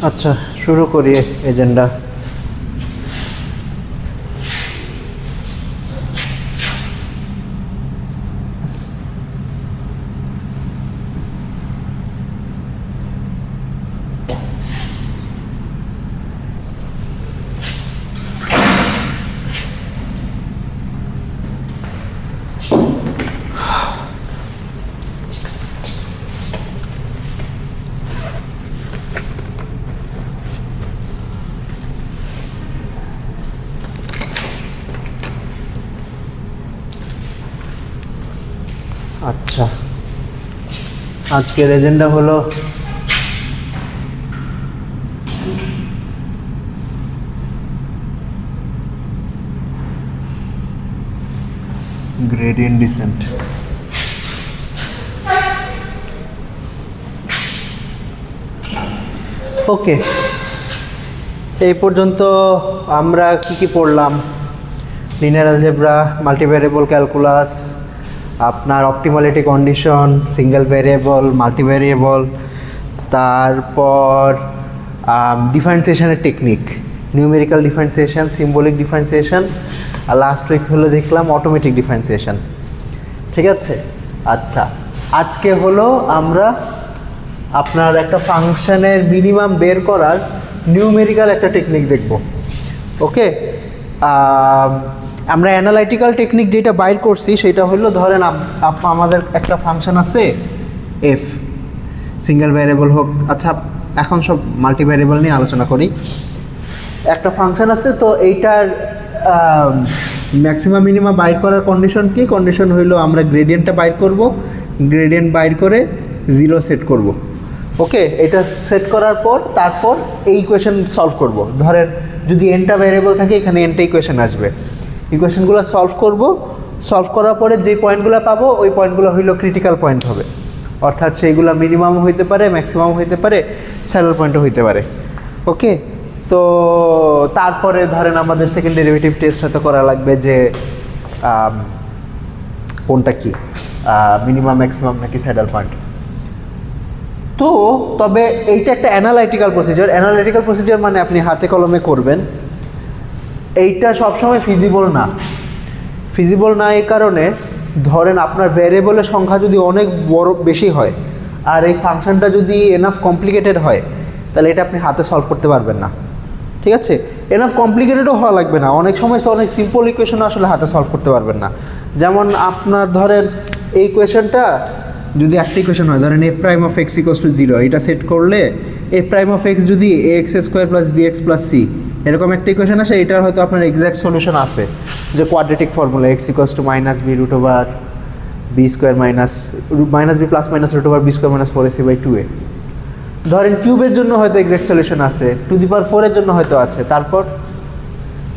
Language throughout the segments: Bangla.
আচ্ছা শুরু করি এজেন্ডা। আচ্ছা আজকের এজেন্ডা হলো গ্রেডিয়েন্ট ডিসেন্ট। ওকে, এই পর্যন্ত আমরা কি পড়লাম? লিনিয়ার অ্যালজেব্রা, মাল্টিভ্যারিয়েবল ক্যালকুলাস, আপনার optimality condition, single variable, multivariable, তারপর ডিফারেন্সিয়েশনের technique, numerical differentiation, symbolic differentiation, আর লাস্ট উইক হলো দেখলাম অটোমেটিক ডিফারেন্সিয়েশন। ঠিক আছে, আচ্ছা আজকে হলো আমরা আপনার একটা ফাংশনের মিনিমাম বের করার নিউমেরিক্যাল একটা টেকনিক দেখব। ওকে, আমরা অ্যানালাইটিক্যাল টেকনিক যেটা বাইর করছি সেটা হলো, ধরেন আমাদের একটা ফাংশন আছে এফ, সিঙ্গেল ভ্যারিয়েবল হোক, আচ্ছা এখন সব মাল্টি ভ্যারিয়েবল নিয়ে আলোচনা করি। একটা ফাংশন আছে, তো এইটার ম্যাক্সিমাম মিনিমাম বাইর করার কন্ডিশন কি? কন্ডিশন হইলো আমরা গ্রেডিয়েন্টটা বাইর করব, গ্রেডিয়েন্ট বাইর করে 0 সেট করব। ওকে, এটা সেট করার পর তারপর এই ইকুয়েশন সলভ করব। ধরেন যদি এনটা ভ্যারিয়েবল থাকে, এখানে এনটা ইকুয়েশন আসবে, ইকুয়েশনগুলো সলভ করব। সলভ করার পরে যে পয়েন্টগুলো পাবো ওই পয়েন্টগুলো হইলো ক্রিটিক্যাল পয়েন্ট হবে, অর্থাৎ সেইগুলো মিনিমাম হইতে পারে, ম্যাক্সিমাম হইতে পারে, স্যাডেল পয়েন্টও হইতে পারে। ওকে, তো তারপরে ধরেন আমাদের সেকেন্ড ডেরিভেটিভ টেস্ট হয়তো করা লাগবে যে কোনটা কি মিনিমাম, ম্যাক্সিমাম নাকি স্যাডেল পয়েন্ট। তো তবে এইটা একটা অ্যানালাইটিক্যাল প্রসিজার। অ্যানালাইটিক্যাল প্রসিজার মানে আপনি হাতে কলমে করবেন, এইটা সবসময় ফিজিবল না। ফিজিবল না এই কারণে, ধরেন আপনার ভ্যারিয়েবলের সংখ্যা যদি অনেক বড় বেশি হয় আর এই ফাংশনটা যদি এনাফ কমপ্লিকেটেড হয়, তাহলে এটা আপনি হাতে সলভ করতে পারবেন না। ঠিক আছে, এনাফ কমপ্লিকেটেডও হওয়া লাগবে না, অনেক সময় অনেক সিম্পল ইকুয়েশন আসলে হাতে সলভ করতে পারবেন না। যেমন আপনার ধরেন এই ইকুয়েশনটা যদি একটা ইকুয়েশন হয়, ধরেন A prime of X equals to 0, এটা সেট করলে এ প্রাইম অফ এক্স যদি A X square plus B X plus C এরকম একটা ইকুয়েশন আসে, এটার হয়তো আপনার এক্স্যাক্ট সলিউশন আছে, যে quadratic formula X equals to minus B root over B square minus B plus minus root over B square minus 4ac/2a। ধরেন কিউবের জন্য হয়তো এক্স্যাক্ট সলিউশন আছে, 2^4 এর জন্য হয়তো আছে, তারপর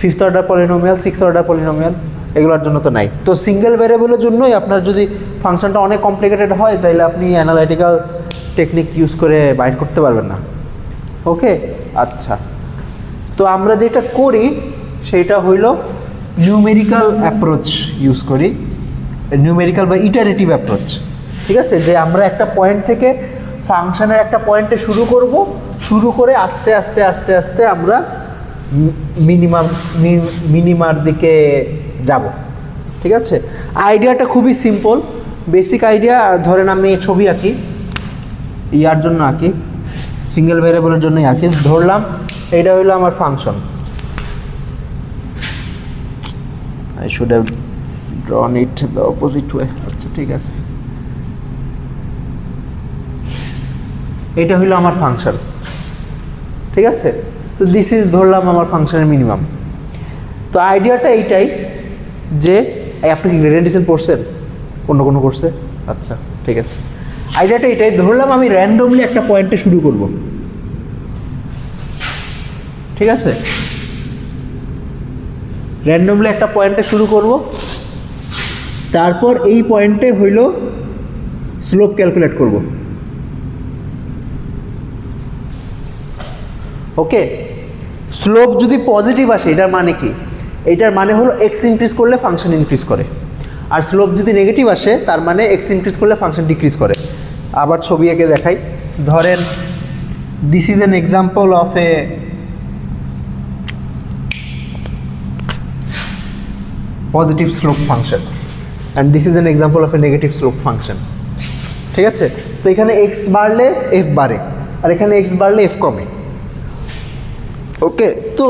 5th order polynomial, 6th order polynomial, এগুলোর জন্য তো নাই। তো সিঙ্গেল ভ্যারিয়েবলের জন্যই আপনার যদি ফাংশনটা অনেক কমপ্লিকেটেড হয়, তাহলে আপনি অ্যানালাইটিক্যাল টেকনিক ইউজ করে বাইর করতে পারবেন না। ওকে, আচ্ছা তো আমরা যেটা করি সেটা হইল নিউমেরিক্যাল অ্যাপ্রোচ ইউজ করি, নিউমেরিক্যাল বা ইটারেটিভ অ্যাপ্রোচ। ঠিক আছে, যে আমরা একটা পয়েন্ট থেকে ফাংশনের একটা পয়েন্টে শুরু করব, শুরু করে আস্তে আস্তে আস্তে আস্তে আমরা মিনিমার দিকে যাব। ঠিক আছে, আইডিয়াটা খুবই সিম্পল, বেসিক আইডিয়া। ধরেন আমি ছবি আঁকি, ইয়ার জন্য আঁকি, সিঙ্গেল ভ্যারিয়েবলের জন্যই আঁকি। ধরলাম এইটা হইলো আমার function, I should have ড্রন it the opposite way. আচ্ছা ঠিক আছে, এটা হইলো আমার ফাংশন। ঠিক আছে, তো দিস ইজ ধরলাম আমার ফাংশনের মিনিমাম। তো আইডিয়াটা এইটাই যে আপনি কি গ্রেডিয়েন্ট ডিসেন্ট পড়ছেন, অন্য কোনো কোর্সে? আচ্ছা ঠিক আছে, আইডিয়াটা এটাই, ধরলাম আমি র্যান্ডমলি একটা পয়েন্টে শুরু করব। ঠিক আছে, র্যান্ডমলি একটা পয়েন্টে শুরু করব, তারপর এই পয়েন্টে হইল স্লোপ ক্যালকুলেট করব। ওকে, স্লোপ যদি পজিটিভ আসে এটার মানে কি? এটার মানে হলো এক্স ইনক্রিজ করলে ফাংশন ইনক্রিজ করে, আর স্লোপ যদি নেগেটিভ আসে তার মানে এক্স ইনক্রিজ করলে ফাংশন ডিক্রিজ করে। আবার ছবি এঁকে দেখাই, ধরেন This is an example of a positive slope function and this is an example of a negative slope function. ঠিক আছে, তো এখানে x বাড়লে f বাড়ে আর এখানে x বাড়লে f কমে। ওকে, তো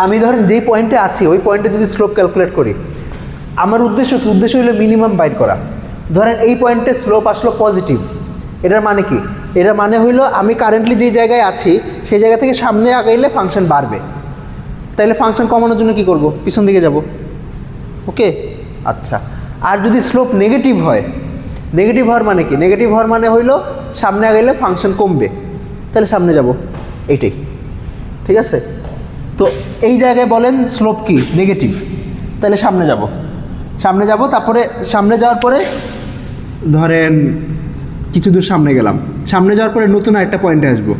আমি ধরেন যেই পয়েন্টে আছি ওই পয়েন্টে যদি স্লোপ ক্যালকুলেট করি, আমার উদ্দেশ্য হলো মিনিমাম বাইর করা। ধরেন এই পয়েন্টে স্লোপ আসলো পজিটিভ, এটার মানে কি? এটার মানে হইলো আমি কারেন্টলি যেই জায়গায় আছি সেই জায়গা থেকে সামনে আগাইলে ফাংশন বাড়বে, তাইলে ফাংশন কমানোর জন্য কি করব? পিছন দিকে যাব। ওকে, আচ্ছা। আর যদি স্লোপ নেগেটিভ হয়, নেগেটিভ হওয়ার মানে কি? নেগেটিভ হওয়ার মানে হইলো সামনে আগাইলে ফাংশন কমবে, তাহলে সামনে যাব, এইটাই। ঠিক আছে, তো এই জায়গায় বলেন স্লোপ কি? নেগেটিভ, তাহলে সামনে যাব, তারপরে সামনে যাওয়ার পরে ধরেন কিছু দূর সামনে গেলাম, সামনে যাওয়ার পরে নতুন আরেকটা পয়েন্টে আসবো,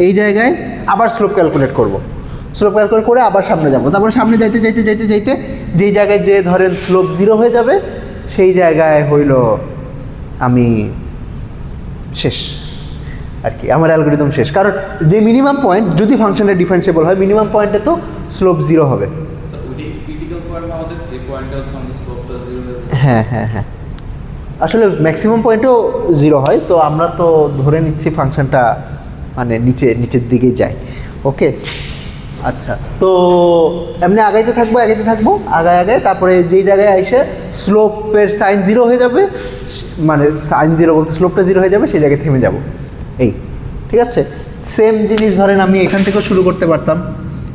এই জায়গায় আবার স্লোপ ক্যালকুলেট করব, স্লোপ ক্যালকুলেট করে আবার সামনে যাব, তারপরে সামনে যাইতে যেই জায়গায় যে ধরেন স্লোপ 0 হয়ে যাবে সেই জায়গায় হইল আমি শেষ আর কি, আমার অ্যালগরিদম শেষ। কারণ যে মিনিমাম পয়েন্ট যদি ফাংশনটা ডিফারেন্সিয়েবল হয়, মিনিমাম পয়েন্টে তো স্লোপ 0 হবে। হ্যাঁ, আসলে ম্যাক্সিমাম পয়েন্টও 0 হয়, তো আমরা তো ধরে নিচ্ছি ফাংশনটা মানে নিচের দিকে যায়। ওকে, আচ্ছা, তো এমনি আগাইতে থাকবো আগায়, তারপরে যেই জায়গায় এসে স্লোপের সাইন 0 হয়ে যাবে, মানে সাইন 0 বলতে স্লোপটা 0 হয়ে যাবে, সেই জায়গায় থেমে যাব। এই ঠিক আছে, সেম জিনিস ধরেন আমি এখান থেকেও শুরু করতে পারতাম,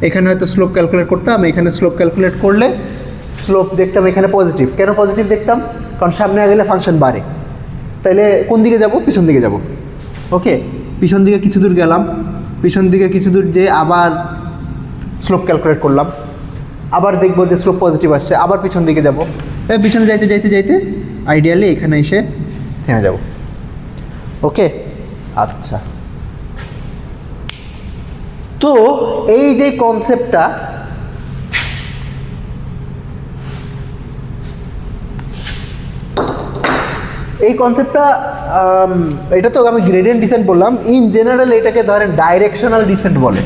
এখানে হয়তো স্লোপ ক্যালকুলেট করতাম, এখানে স্লোপ ক্যালকুলেট করলে স্লোপ দেখতাম এখানে পজিটিভ। কেন পজিটিভ দেখতাম? কারণ সামনে গেলে ফাংশন বাড়ে, তাইলে কোন দিকে যাব? পিছন দিকে যাব। ওকে, পিছন দিকে কিছু দূর গেলাম, পিছন দিকে কিছু দূর যে আবার স্লোপ ক্যালকুলেট করলাম, আবার দেখবো যে স্লোপ পজিটিভ আসছে, আবার পিছন দিকে যাব, পিছনে যাইতে আইডিয়ালি এখানে এসে থেমে যাব। ওকে, আচ্ছা, তো এই যে কনসেপ্টটা, এটা তো আমি গ্রেডিয়েন্ট ডিসেন্ট বললাম, ইন জেনারেল এটাকে ধরেন ডাইরেকশনাল ডিসেন্ট বলে।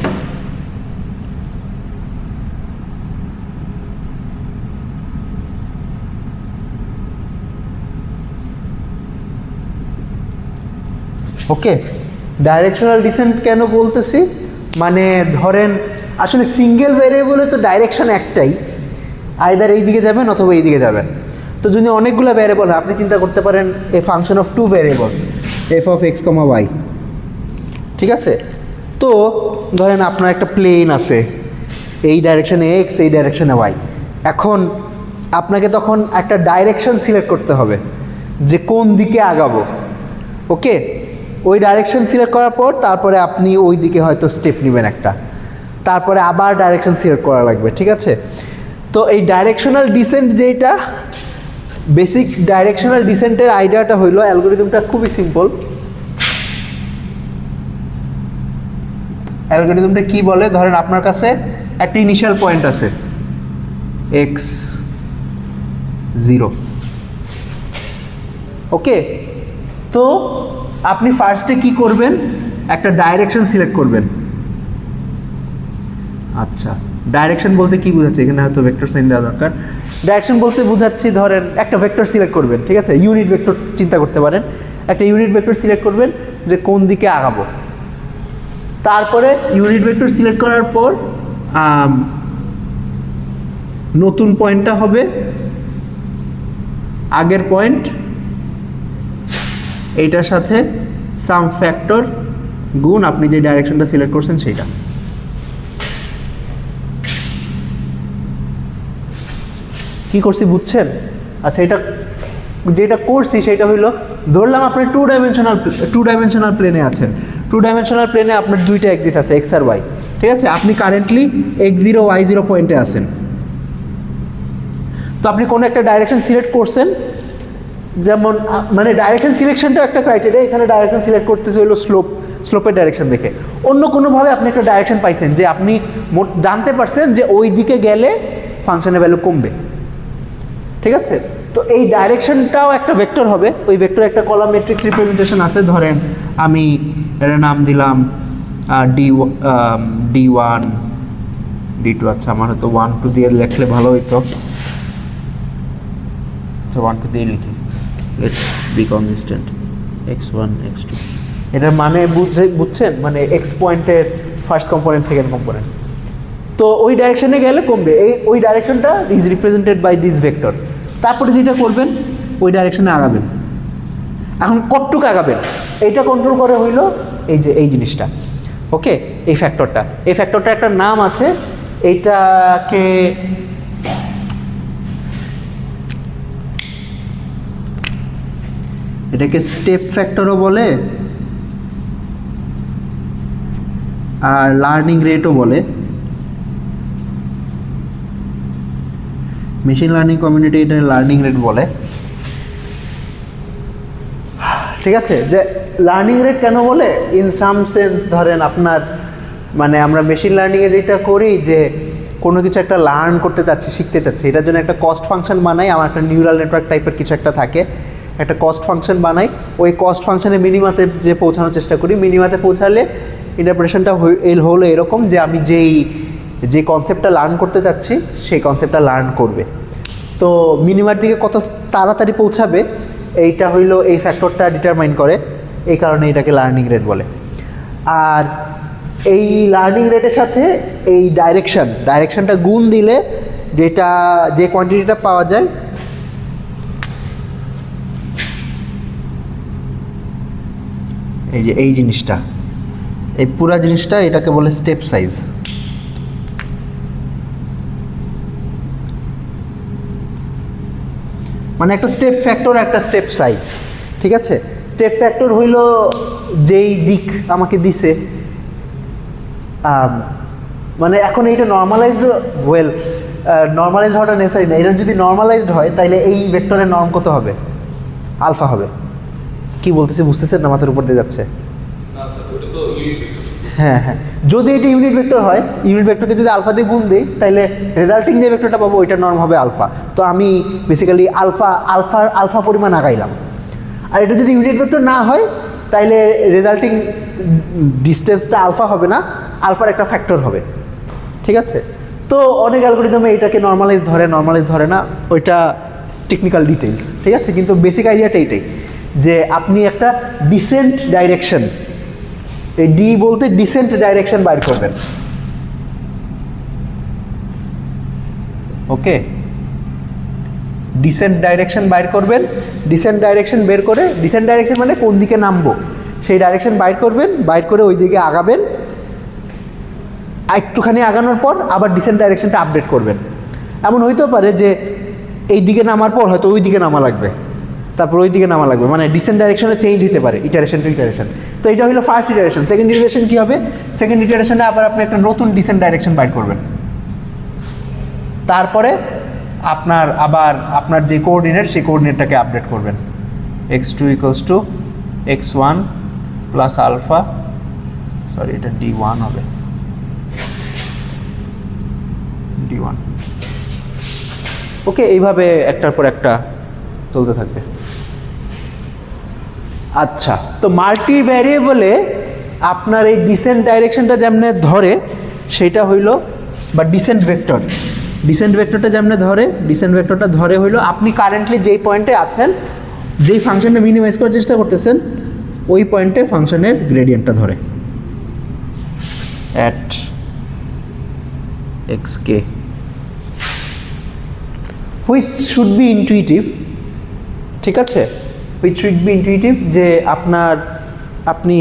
ওকে, ডাইরেকশনাল ডিসেন্ট কেন বলতেছি? মানে ধরেন আসলে সিঙ্গেল ভ্যারিয়েবলে তো ডাইরেকশন একটাই, আইদার এই দিকে যাবেন অথবা এই দিকে যাবেন। তো যদি অনেকগুলো ভ্যারিয়েবল হয়, আপনি চিন্তা করতে পারেন a function of 2 variables F of X comma Y. ঠিক আছে, তো ধরেন আপনার একটা প্লেন আছে, এই ডাইরেকশনে এক্স, এই ডাইরেকশনে ওয়াই। এখন আপনাকে তখন একটা ডাইরেকশন সিলেক্ট করতে হবে যে কোন দিকে আগাবো। ওকে, ওই ডাইরেকশন সিলেক্ট করার পর তারপরে আপনি ওই দিকে হয়তো স্টেপ নেবেন একটা, তারপরে আবার ডাইরেকশন সিলেক্ট করা লাগবে। ঠিক আছে, তো এই ডাইরেকশনাল ডিসেন্ট যেটা, বেসিক ডাইরেকশনাল ডিসেন্টের আইডিয়াটা হইলো, অ্যালগরিদমটা খুবই সিম্পল। অ্যালগরিদমটা কি বলে? ধরেন আপনার কাছে একটা ইনিশিয়াল পয়েন্ট আছে x0। ওকে, তো আপনি ফার্স্টে কি করবেন? একটা ডাইরেকশন সিলেক্ট করবেন। আচ্ছা, ডাইরেকশন বলতে কি বোঝাচ্ছে? এখানে হয়তো ভেক্টর সাইন দেওয়া দরকার। ডাইরেকশন বলতে বোঝাচ্ছি ধরেন একটা ভেক্টর সিলেক্ট করবেন। ঠিক আছে, ইউনিট ভেক্টর চিন্তা করতে পারেন, একটা ইউনিট ভেক্টর সিলেক্ট করবেন যে কোন দিকে আগাবো। তারপরে ইউনিট ভেক্টর সিলেক্ট করার পর নতুন পয়েন্টটা হবে আগের পয়েন্ট, এইটার সাথে সাম ফ্যাক্টর গুণ আপনি যে ডাইরেকশনটা সিলেক্ট করছেন সেইটা। কি করছি বুঝছেন? আচ্ছা, এটা যেটা করছি সেটা হইলো, ধরলাম আপনি টু ডাইমেনশনাল প্লেনে আছেন। টু ডাইমেনশনাল প্লেনে আপনার দুইটা অ্যাক্সিস আছে, এক্স আর ওয়াই। ঠিক আছে, আপনি কারেন্টলি x0 y0 পয়েন্টে আছেন। তো আপনি কোনো একটা ডাইরেকশন সিলেক্ট করছেন, যেমন মানে ডাইরেকশন সিলেকশনটা একটা ক্রাইটেরিয়া। এখানে ডাইরেকশন সিলেক্ট করতেছে হলো স্লোপের ডাইরেকশন দেখে। অন্য কোনোভাবে আপনি একটা ডাইরেকশন পাইছেন যে আপনি জানতে পারছেন যে ওই দিকে গেলে ফাংশনের ভ্যালু কমবে। ঠিক আছে, তো এই ডাইরেকশনটাও একটা ভেক্টর হবে, ওই ভেক্টর একটা কলাম ম্যাট্রিক্স রিপ্রেজেন্টেশন আছে, ধরেন আমি এর নাম দিলাম D1 D2, আচ্ছা আমার হয়তো 1 2 দিয়ে লিখলে ভালো হইতো, আচ্ছা 1 2 দিয়ে লিখি, let's be consistent x1 x2, এটার মানে বুঝছেন, মানে এক্স পয়েন্টের ফার্স্ট কম্পোনেন্ট সেকেন্ড কম্পোনেন্ট। তো ওই ডাইরেকশনে গেলে কমবে, ওই ডাইরেকশনটা is represented by this vector. তারপরে যেটা করবেন ওই ডাইরেকশনে আগাবেন। এখন কতটুক আগাবেন এইটা কন্ট্রোল করে হইল এই যে এই জিনিসটা, ওকে, এই ফ্যাক্টরটা একটা নাম আছে, এইটাকে স্টেপ ফ্যাক্টরও বলে আর লার্নিং রেটও বলে। মেশিন লার্নিং কমিউনিটি এটা লার্নিং রেট বলে, ঠিক আছে। যে লার্নিং রেট কেন বলে, ইন সাম সেন্স ধরেন আপনার মানে আমরা মেশিন লার্নিংয়ে যেটা করি যে কোনো কিছু একটা লার্ন করতে চাচ্ছি, শিখতে চাচ্ছি, এটার জন্য একটা কস্ট ফাংশন বানাই, আমার একটা নিউরাল নেটওয়ার্ক টাইপের কিছু একটা থাকে, একটা কস্ট ফাংশন বানাই, ওই কস্ট ফাংশনে মিনিমাতে যে পৌঁছানোর চেষ্টা করি, মিনিমাতে পৌঁছালে ইন্টারপ্রিটেশনটা হলো এরকম যে আমি যে কনসেপ্টটা লার্ন করতে চাচ্ছি সেই কনসেপ্টটা লার্ন করবে। তো মিনিমার দিকে কত তাড়াতাড়ি পৌঁছাবে এইটা হইলো এই ফ্যাক্টরটা ডিটারমাইন করে, এই কারণে এটাকে লার্নিং রেট বলে। আর এই লার্নিং রেটের সাথে এই ডাইরেকশনটা গুণ দিলে যে কোয়ান্টিটিটা পাওয়া যায় এই যে এই জিনিসটা, এই পুরা জিনিসটা এটাকে বলে স্টেপ সাইজ। মানে একটা স্টেপ ফ্যাক্টর একটা স্টেপ সাইজ, ঠিক আছে। স্টেপ ফ্যাক্টর হইল যেই দিক আমাকে দিছে, মানে এখন এইটা নর্মালাইজড নর্মালাইজ হওয়াটা নেসেসারি না, এটা যদি নর্মালাইজড হয় তাহলে এই ভেক্টরের নর্ম কত হবে, আলফা হবে। কি বলতেছি বুঝতেছেন না, মাথার উপর দিয়ে যাচ্ছে? হ্যাঁ হ্যাঁ, যদি এটা ইউনিট ভেক্টর হয়, ইউনিট ভেক্টরকে যদি আলফা দিয়ে গুণ দিই তাহলে রেজাল্টিং যে ভেক্টরটা পাবো ওইটার নর্ম হবে আলফা। তো আমি বেসিক্যালি আলফা পরিমাণ আগাইলাম। আর এটা যদি ইউনিট ভেক্টর না হয় তাইলে রেজাল্টিং ডিস্টেন্সটা আলফা হবে না, আলফার একটা ফ্যাক্টর হবে, ঠিক আছে। তো অনেক অ্যালগরিদমে এটাকে নর্মালাইজ ধরে না, ওইটা টেকনিক্যাল ডিটেইলস, ঠিক আছে। কিন্তু বেসিক আইডিয়াটা এইটাই যে আপনি একটা ডিসেন্ট ডাইরেকশন, এই ডি বলতে ডিসেন্ট ডাইরেকশন বাইর করবেন, ওকে। ডিসেন্ট ডাইরেকশন বাইর করবেন, ডিসেন্ট ডাইরেকশন বের করে, ডিসেন্ট ডাইরেকশন মানে কোন দিকে নামবো সেই ডাইরেকশন বাইর করবেন, বাইর করে ওই দিকে আগাবেন, একটুখানি আগানোর পর আবার ডিসেন্ট ডাইরেকশনটা আপডেট করবেন। এমন হইতেও পারে যে এই দিকে নামার পর হয়তো ওই দিকে নামা লাগবে, তারপর ওই দিকে নামা লাগবে, মানে ডিসেন্ট ডাইরেকশনে চেঞ্জ হতে পারে ইটারেশন টু ইটারেশন। তো এটা হলো ফার্স্ট ইটারেশন। সেকেন্ড ইটারেশন কী হবে, সেকেন্ড ইটারেশনে আবার আপনি একটা নতুন ডিসেন্ট ডাইরেকশন বাইর করবেন, তারপরে আপনার যে কোঅর্ডিনেট সেই কোঅর্ডিনেটটাকে আপডেট করবেন, x2 = x1 plus alpha, sorry এটা d1 হবে, d1, ওকে। এইভাবে একটার পর একটা চলতে থাকবে। আচ্ছা, তো মাল্টি ভ্যারিয়েবলে আপনার এই ডিসেন্ট ডাইরেকশনটা যেমনে ধরে সেটা হইল, বা ডিসেন্ট ভেক্টরটা যেমনে ধরে, ডিসেন্ট ভেক্টরটা ধরে হইল আপনি কারেন্টলি যেই পয়েন্টে আছেন, যেই ফাংশনটা মিনিমাইজ করার চেষ্টা করতেছেন ওই পয়েন্টে ফাংশনের গ্রেডিয়েন্টটা ধরে at xk, which should be intuitive, ঠিক আছে। হুইচ শুড বি ইনটুইটিভ যে আপনি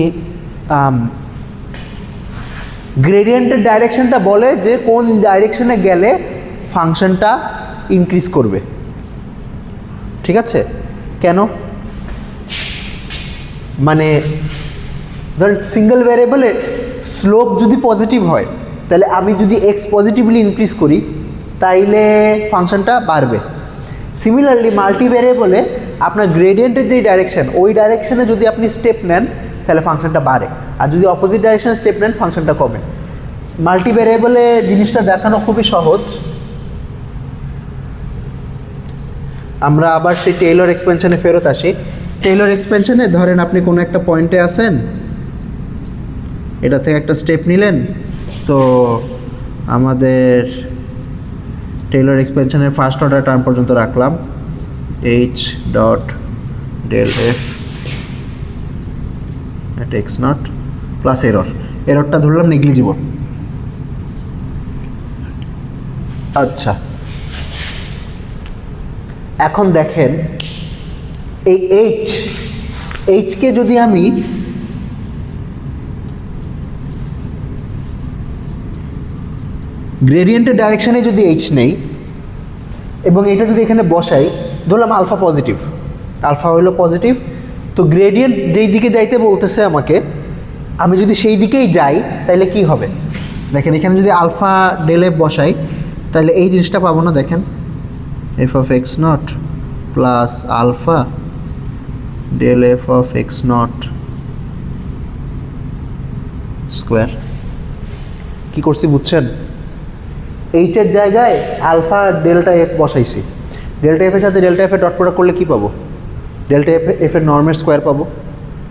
গ্রেডিয়েন্টের ডাইরেকশনটা বলে যে কোন ডাইরেকশনে গেলে ফাংশনটা ইনক্রিজ করবে, ঠিক আছে। কেন, মানে ধরেন সিঙ্গেল ভ্যারিয়েবলে স্লোপ যদি পজিটিভ হয় তাহলে আমি যদি এক্স পজিটিভলি ইনক্রিজ করি তাইলে ফাংশনটা বাড়বে। সিমিলারলি মাল্টি ভ্যারিয়েবলে আপনার গ্রেডিয়েন্টের যেই ডাইরেকশন ওই ডাইরেকশনে যদি আপনি স্টেপ নেন তাহলে ফাংশনটা বাড়ে, আর যদি অপোজিট ডাইরেকশনে স্টেপ নেন ফাংশনটা কমে। মাল্টি ভ্যারিয়েবলে জিনিসটা দেখানো খুবই সহজ। আমরা আবার সেই টেইলর এক্সপেনশনে ফেরত আসি। টেইলর এক্সপেনশনে ধরেন আপনি কোনো একটা পয়েন্টে আছেন, এটা থেকে একটা স্টেপ নিলেন, তো আমাদের টেইলর এক্সপেনশনের ফার্স্ট অর্ডার টার্ম পর্যন্ত রাখলাম, H dot del F at X naught plus এররটা ধরলাম নেগলিজিবল। আচ্ছা, এখন দেখেন এই এইচকে যদি আমি গ্রেডিয়েন্টের ডাইরেকশানে যদি এইচ নেই এবং এটা যদি এখানে বসাই, ধরলাম আলফা পজিটিভ, আলফা হলো পজিটিভ, তো গ্রেডিয়েন্ট যেই দিকে যাইতে বলতেছে আমাকে, আমি যদি সেই দিকেই যাই তাহলে কি হবে দেখেন, এখানে যদি আলফা ডেল এফ বসাই তাহলে এই জিনিসটা পাবো না। দেখেন F of x naught plus alpha del F of x naught square. কী করছি বুঝছেন? এইচের জায়গায় আলফা ডেল্টা এফ বসাইছি, ডেল্টা এফের সাথে ডেল্টা এফের ডট প্রোডাক্ট করলে কী পাবো? ডেল্টা এফের নর্মের স্কোয়ার পাবো।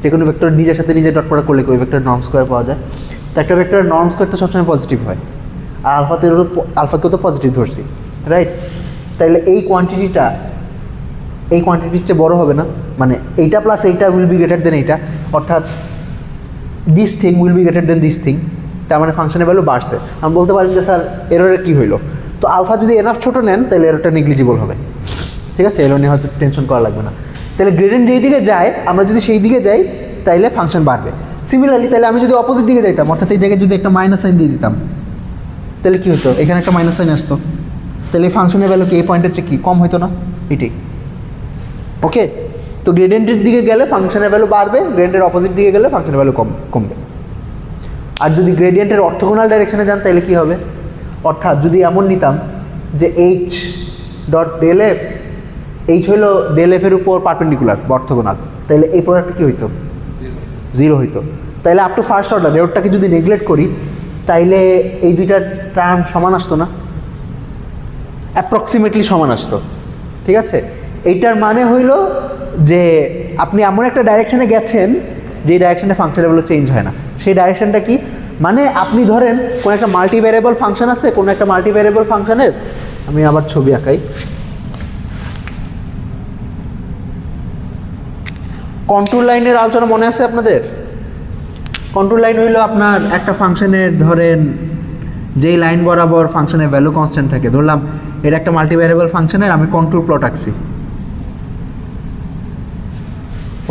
যে কোনো ভেক্টর নিজের সাথে নিজে ডট প্রোডাক্ট করলে ওই ভেক্টরের নর্ম স্কোয়ার পাওয়া যায়। তো একটা ভেক্টরের নর্ম স্কোয়ার তো সবসময় পজিটিভ হয়, আর আলফাকেও তো পজিটিভ ধরছি, রাইট? তাইলে এই কোয়ান্টিটিটা এই কোয়ান্টিটির চেয়ে বড় হবে না, মানে এইটা প্লাস এইটা উইল বি গ্রেটার দেন এইটা, অর্থাৎ this thing will be greater than this thing. তার মানে ফাংশনের ভ্যালু বাড়ছে। আমি বলতে পারি যে স্যার এররের কী হইলো? তো আলফা যদি এনাফ ছোটো নেন তাহলে এররটা নেগলিজিবল হবে, ঠিক আছে? এরর নিয়ে হয়তো টেনশন করা লাগবে না। তাহলে গ্রেডিয়েন্ট যেই দিকে যায়, আমরা যদি সেই দিকে যাই তাইলে ফাংশন বাড়বে। সিমিলারলি তাহলে আমি যদি অপোজিট দিকে যাইতাম, অর্থাৎ এই জায়গায় যদি একটা মাইনাস সাইন দিয়ে দিতাম, তাহলে কী হতো? এখানে একটা মাইনাস সাইন আসতো, তাহলে এই ফাংশনের ভ্যালু কি এই পয়েন্টের চেয়ে কী কম হতো না? এটাই ওকে। তো গ্রেডিয়েন্টের দিকে গেলে ফাংশনের ভ্যালু বাড়বে, গ্রেডিয়েন্টের অপোজিট দিকে গেলে ফাংশনের ভ্যালু কমবে। আর যদি গ্রেডিয়েন্টের অর্থোগোনাল ডাইরেকশনে যান তাহলে কী হবে? অর্থাৎ যদি এমন নিতাম যে H dot del F, H হলো ডেল এফের উপর পারপেন্ডিকুলার বা অর্থোগোনাল, তাহলে এই প্রোডাক্টটা কী হইতো? জিরো হইতো। তাহলে আপ টু ফার্স্ট অর্ডার এররটাকে যদি নেগলেক্ট করি তাইলে এই দুইটা টার্ম সমান আসতো না, অ্যাপ্রক্সিমেটলি সমান আসতো, ঠিক আছে? এইটার মানে হইল যে আপনি এমন একটা ডাইরেকশানে গেছেন যেই ডাইরেকশানে ফাংশনের ভ্যালু চেঞ্জ হয় না। সেই ডাইরেকশানটা কি? মানে আপনি ধরেন কোনো একটা মাল্টিভ্যারিয়েবল ফাংশন আছে, কোনো একটা মাল্টিভ্যারিয়েবল ফাংশনের, আমি আবার ছবি আঁকাই, কন্ট্রোল লাইনের আলোচনা মনে আছে আপনাদের? কন্ট্রোল লাইন হইল আপনার একটা ফাংশনের, ধরেন যেই লাইন বরাবর ফাংশনের ভ্যালু কনস্ট্যান্ট থাকে, ধরলাম এটা একটা মাল্টিভ্যারিয়েবল ফাংশনের আমি কন্ট্রোল প্লট আঁকছি,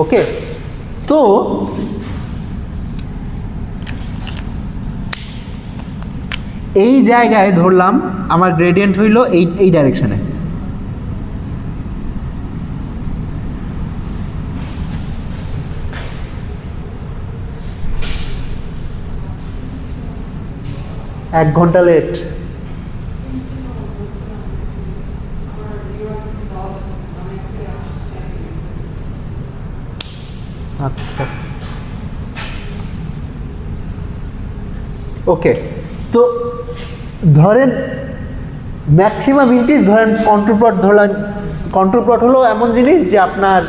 ওকে? তো এই জায়গায় ধরলাম আমার গ্রেডিয়েন্ট হইল এই ডাইরেকশনে, এক ঘন্টা লেট। আচ্ছা ওকে, তো ধরেন ম্যাক্সিমাম ইনক্রিজ, ধরেন কন্ট্রোল প্লট ধরলাম, কন্ট্রোল প্লট হলো এমন জিনিস যে আপনার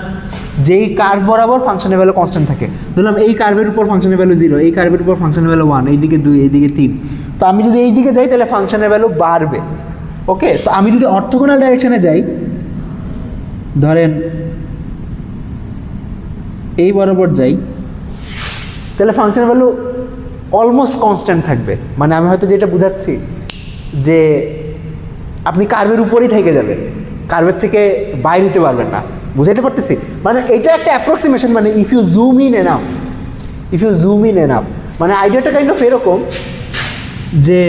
যেই কার্ভ বরাবর ফাংশনের ভ্যালু কনস্ট্যান্ট থাকে, ধরলাম এই কার্ভের উপর ফাংশনের ভ্যালু 0, এই কার্ভের উপর ফাংশনের ভ্যালু 1, এইদিকে 2, এইদিকে 3, তো আমি যদি এই দিকে যাই তাহলে ফাংশনের ভ্যালু বাড়বে, ওকে? তো আমি যদি অর্থোগোনাল ডাইরেকশনে যাই, ধরেন এই বরাবর যাই, তাহলে ফাংশনের ভ্যালু অলমোস্ট কনস্ট্যান্ট থাকবে। মানে আমি হয়তো যেটা বুঝাচ্ছি যে আপনি কার্ভের উপরেই থেকে যাবেন, কার্ভের থেকে বাইরে হতে পারবেন না, বুঝাইতে পারতেছি? মানে এটা একটা অ্যাপ্রক্সিমেশন, মানে if you zoom in enough, মানে আইডিয়াটা কাইন্ড অফ এরকম যে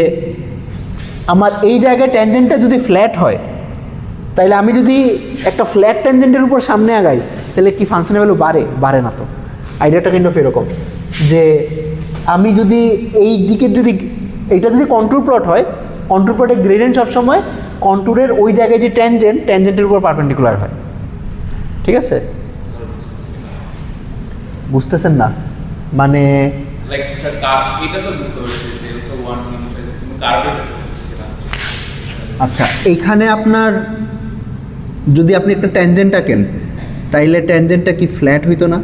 আমার এই জায়গায় ট্যানজেন্টটা যদি ফ্ল্যাট হয়, তাহলে আমি যদি একটা ফ্ল্যাট ট্যানজেন্টের উপর সামনে আগাই তাহলে কি ফাংশনের ভ্যালু বাড়ে না? তো আইডিয়াটা কাইন্ড অফ এরকম যে আমি যদি এই দিকের যদি এইটা যদি কন্ট্রোল প্লট হয়, কন্ট্রোল প্লটের গ্রেডিয়েন্ট সবসময় কন্ট্রোলের ওই জায়গায় যে ট্যানজেন্টের উপর পারপেন্ডিকুলার হয়, ঠিক আছে? বুঝতেছেন না? মানে আচ্ছা, এইখানে আপনার যদি আপনি একটা ট্যানজেন্ট আঁকেন তাইলে ট্যানজেন্টটা কি ফ্ল্যাট হইতো না?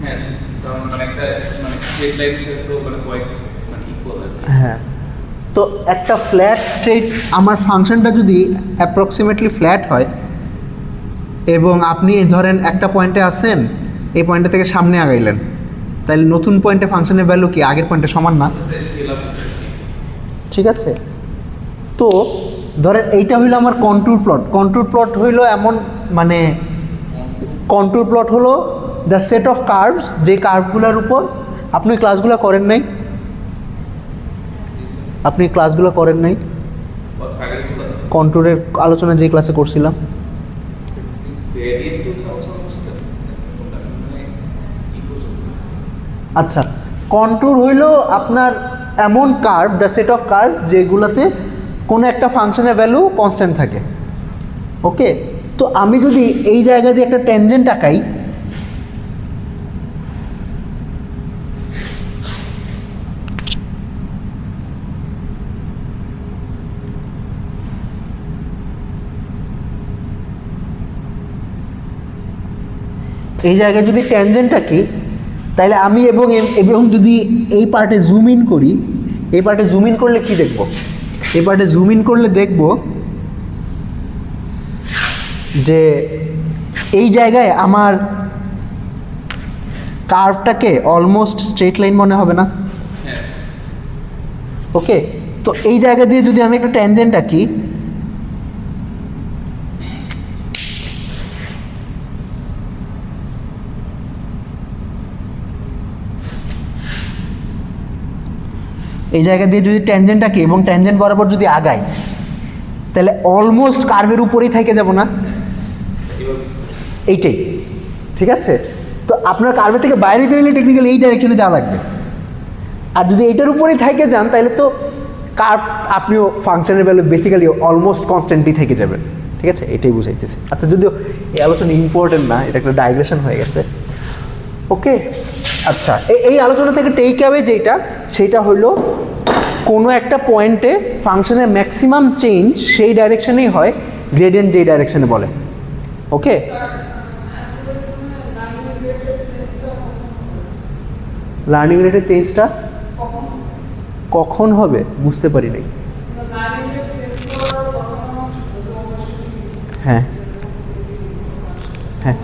হ্যাঁ, কারণ মানে একটা মানে স্ট্রেট লাইনের সাথে তো মানে কয়েক মানে ইকুয়াল। হ্যাঁ, তো একটা ফ্ল্যাট স্ট্রেট আমার ফাংশনটা যদি অ্যাপ্রক্সিমেটলি ফ্ল্যাট হয় এবং আপনি ধরেন একটা পয়েন্টে আসেন, এই পয়েন্টটা থেকে সামনে আগাইলেন, তাহলে নতুন পয়েন্টে ফাংশনের ভ্যালু কি আগের পয়েন্টে সমান না? ঠিক আছে, তো ধরেন এইটা হইলো আমার কন্ট্যুর প্লট। কন্ট্যুর প্লট হইলো এমন মানে কন্ট্যুর প্লট হলো দ্য সেট অফ কার্ভস, যে কার্ভগুলোর উপর আপনি ক্লাসগুলো করেন নাই, আপনি ক্লাসগুলো করেন নাই কন্ট্যুরের আলোচনা যে ক্লাসে করছিলাম। আচ্ছা, কন্ট্যুর হইলো আপনার এমন curve, the set of curve যেগুলোতে কোনো একটা ফাংশনের ভ্যালু কনস্ট্যান্ট থাকে। ওকে, তো আমি যদি এই জায়গা দিয়ে একটা ট্যানজেন্ট আঁকাই, এই জায়গায় যদি ট্যানজেন্ট আঁকি, তাহলে আমি এবং যদি এই পার্টে জুম ইন করি, এই পার্টে জুম ইন করলে কি দেখব? এই পার্টে জুম ইন করলে দেখব যে এই জায়গায় আমার কার্ভটাকে অলমোস্ট স্ট্রেট লাইন মনে হবে না? ওকে, তো এই জায়গা দিয়ে যদি আমি একটা ট্যানজেন্ট আঁকি, এই জায়গা দিয়ে যদি ট্যানজেন্ট আঁকি এবং ট্যানজেন্ট বরাবর যদি আগাই, তাহলে অলমোস্ট কার্ভের উপরেই থেকে যাব না? এইটাই, ঠিক আছে। তো আপনার কার্ভের থেকে বাইরে গেলে টেকনিক্যালি এই ডাইরেকশনে যাওয়া লাগবে, আর যদি এইটার উপরেই থেকে যান তাহলে তো কার্ভ আপনিও ফাংশনের ভ্যালু বেসিক্যালি অলমোস্ট কনস্ট্যান্টই থেকে যাবেন। ঠিক আছে, এটাই বুঝাইতেছি। আচ্ছা, যদিও এই আলোচনা ইম্পর্টেন্ট না, এটা একটা ডাইগ্রেশন হয়ে গেছে। ওকে, আচ্ছা, এই আলোচনা থেকে টেক অ্যাওয়ে যেটা, সেটা হলো কোনো একটা পয়েন্টে ফাংশনের ম্যাক্সিমাম চেঞ্জ সেই ডাইরেকশনেই হয় গ্রেডিয়েন্ট যেই ডাইরেকশনে বলে। ওকে, লার্নিং রেটের চেঞ্জটা কখন হবে বুঝতে পারি নাই। হ্যাঁ হ্যাঁ,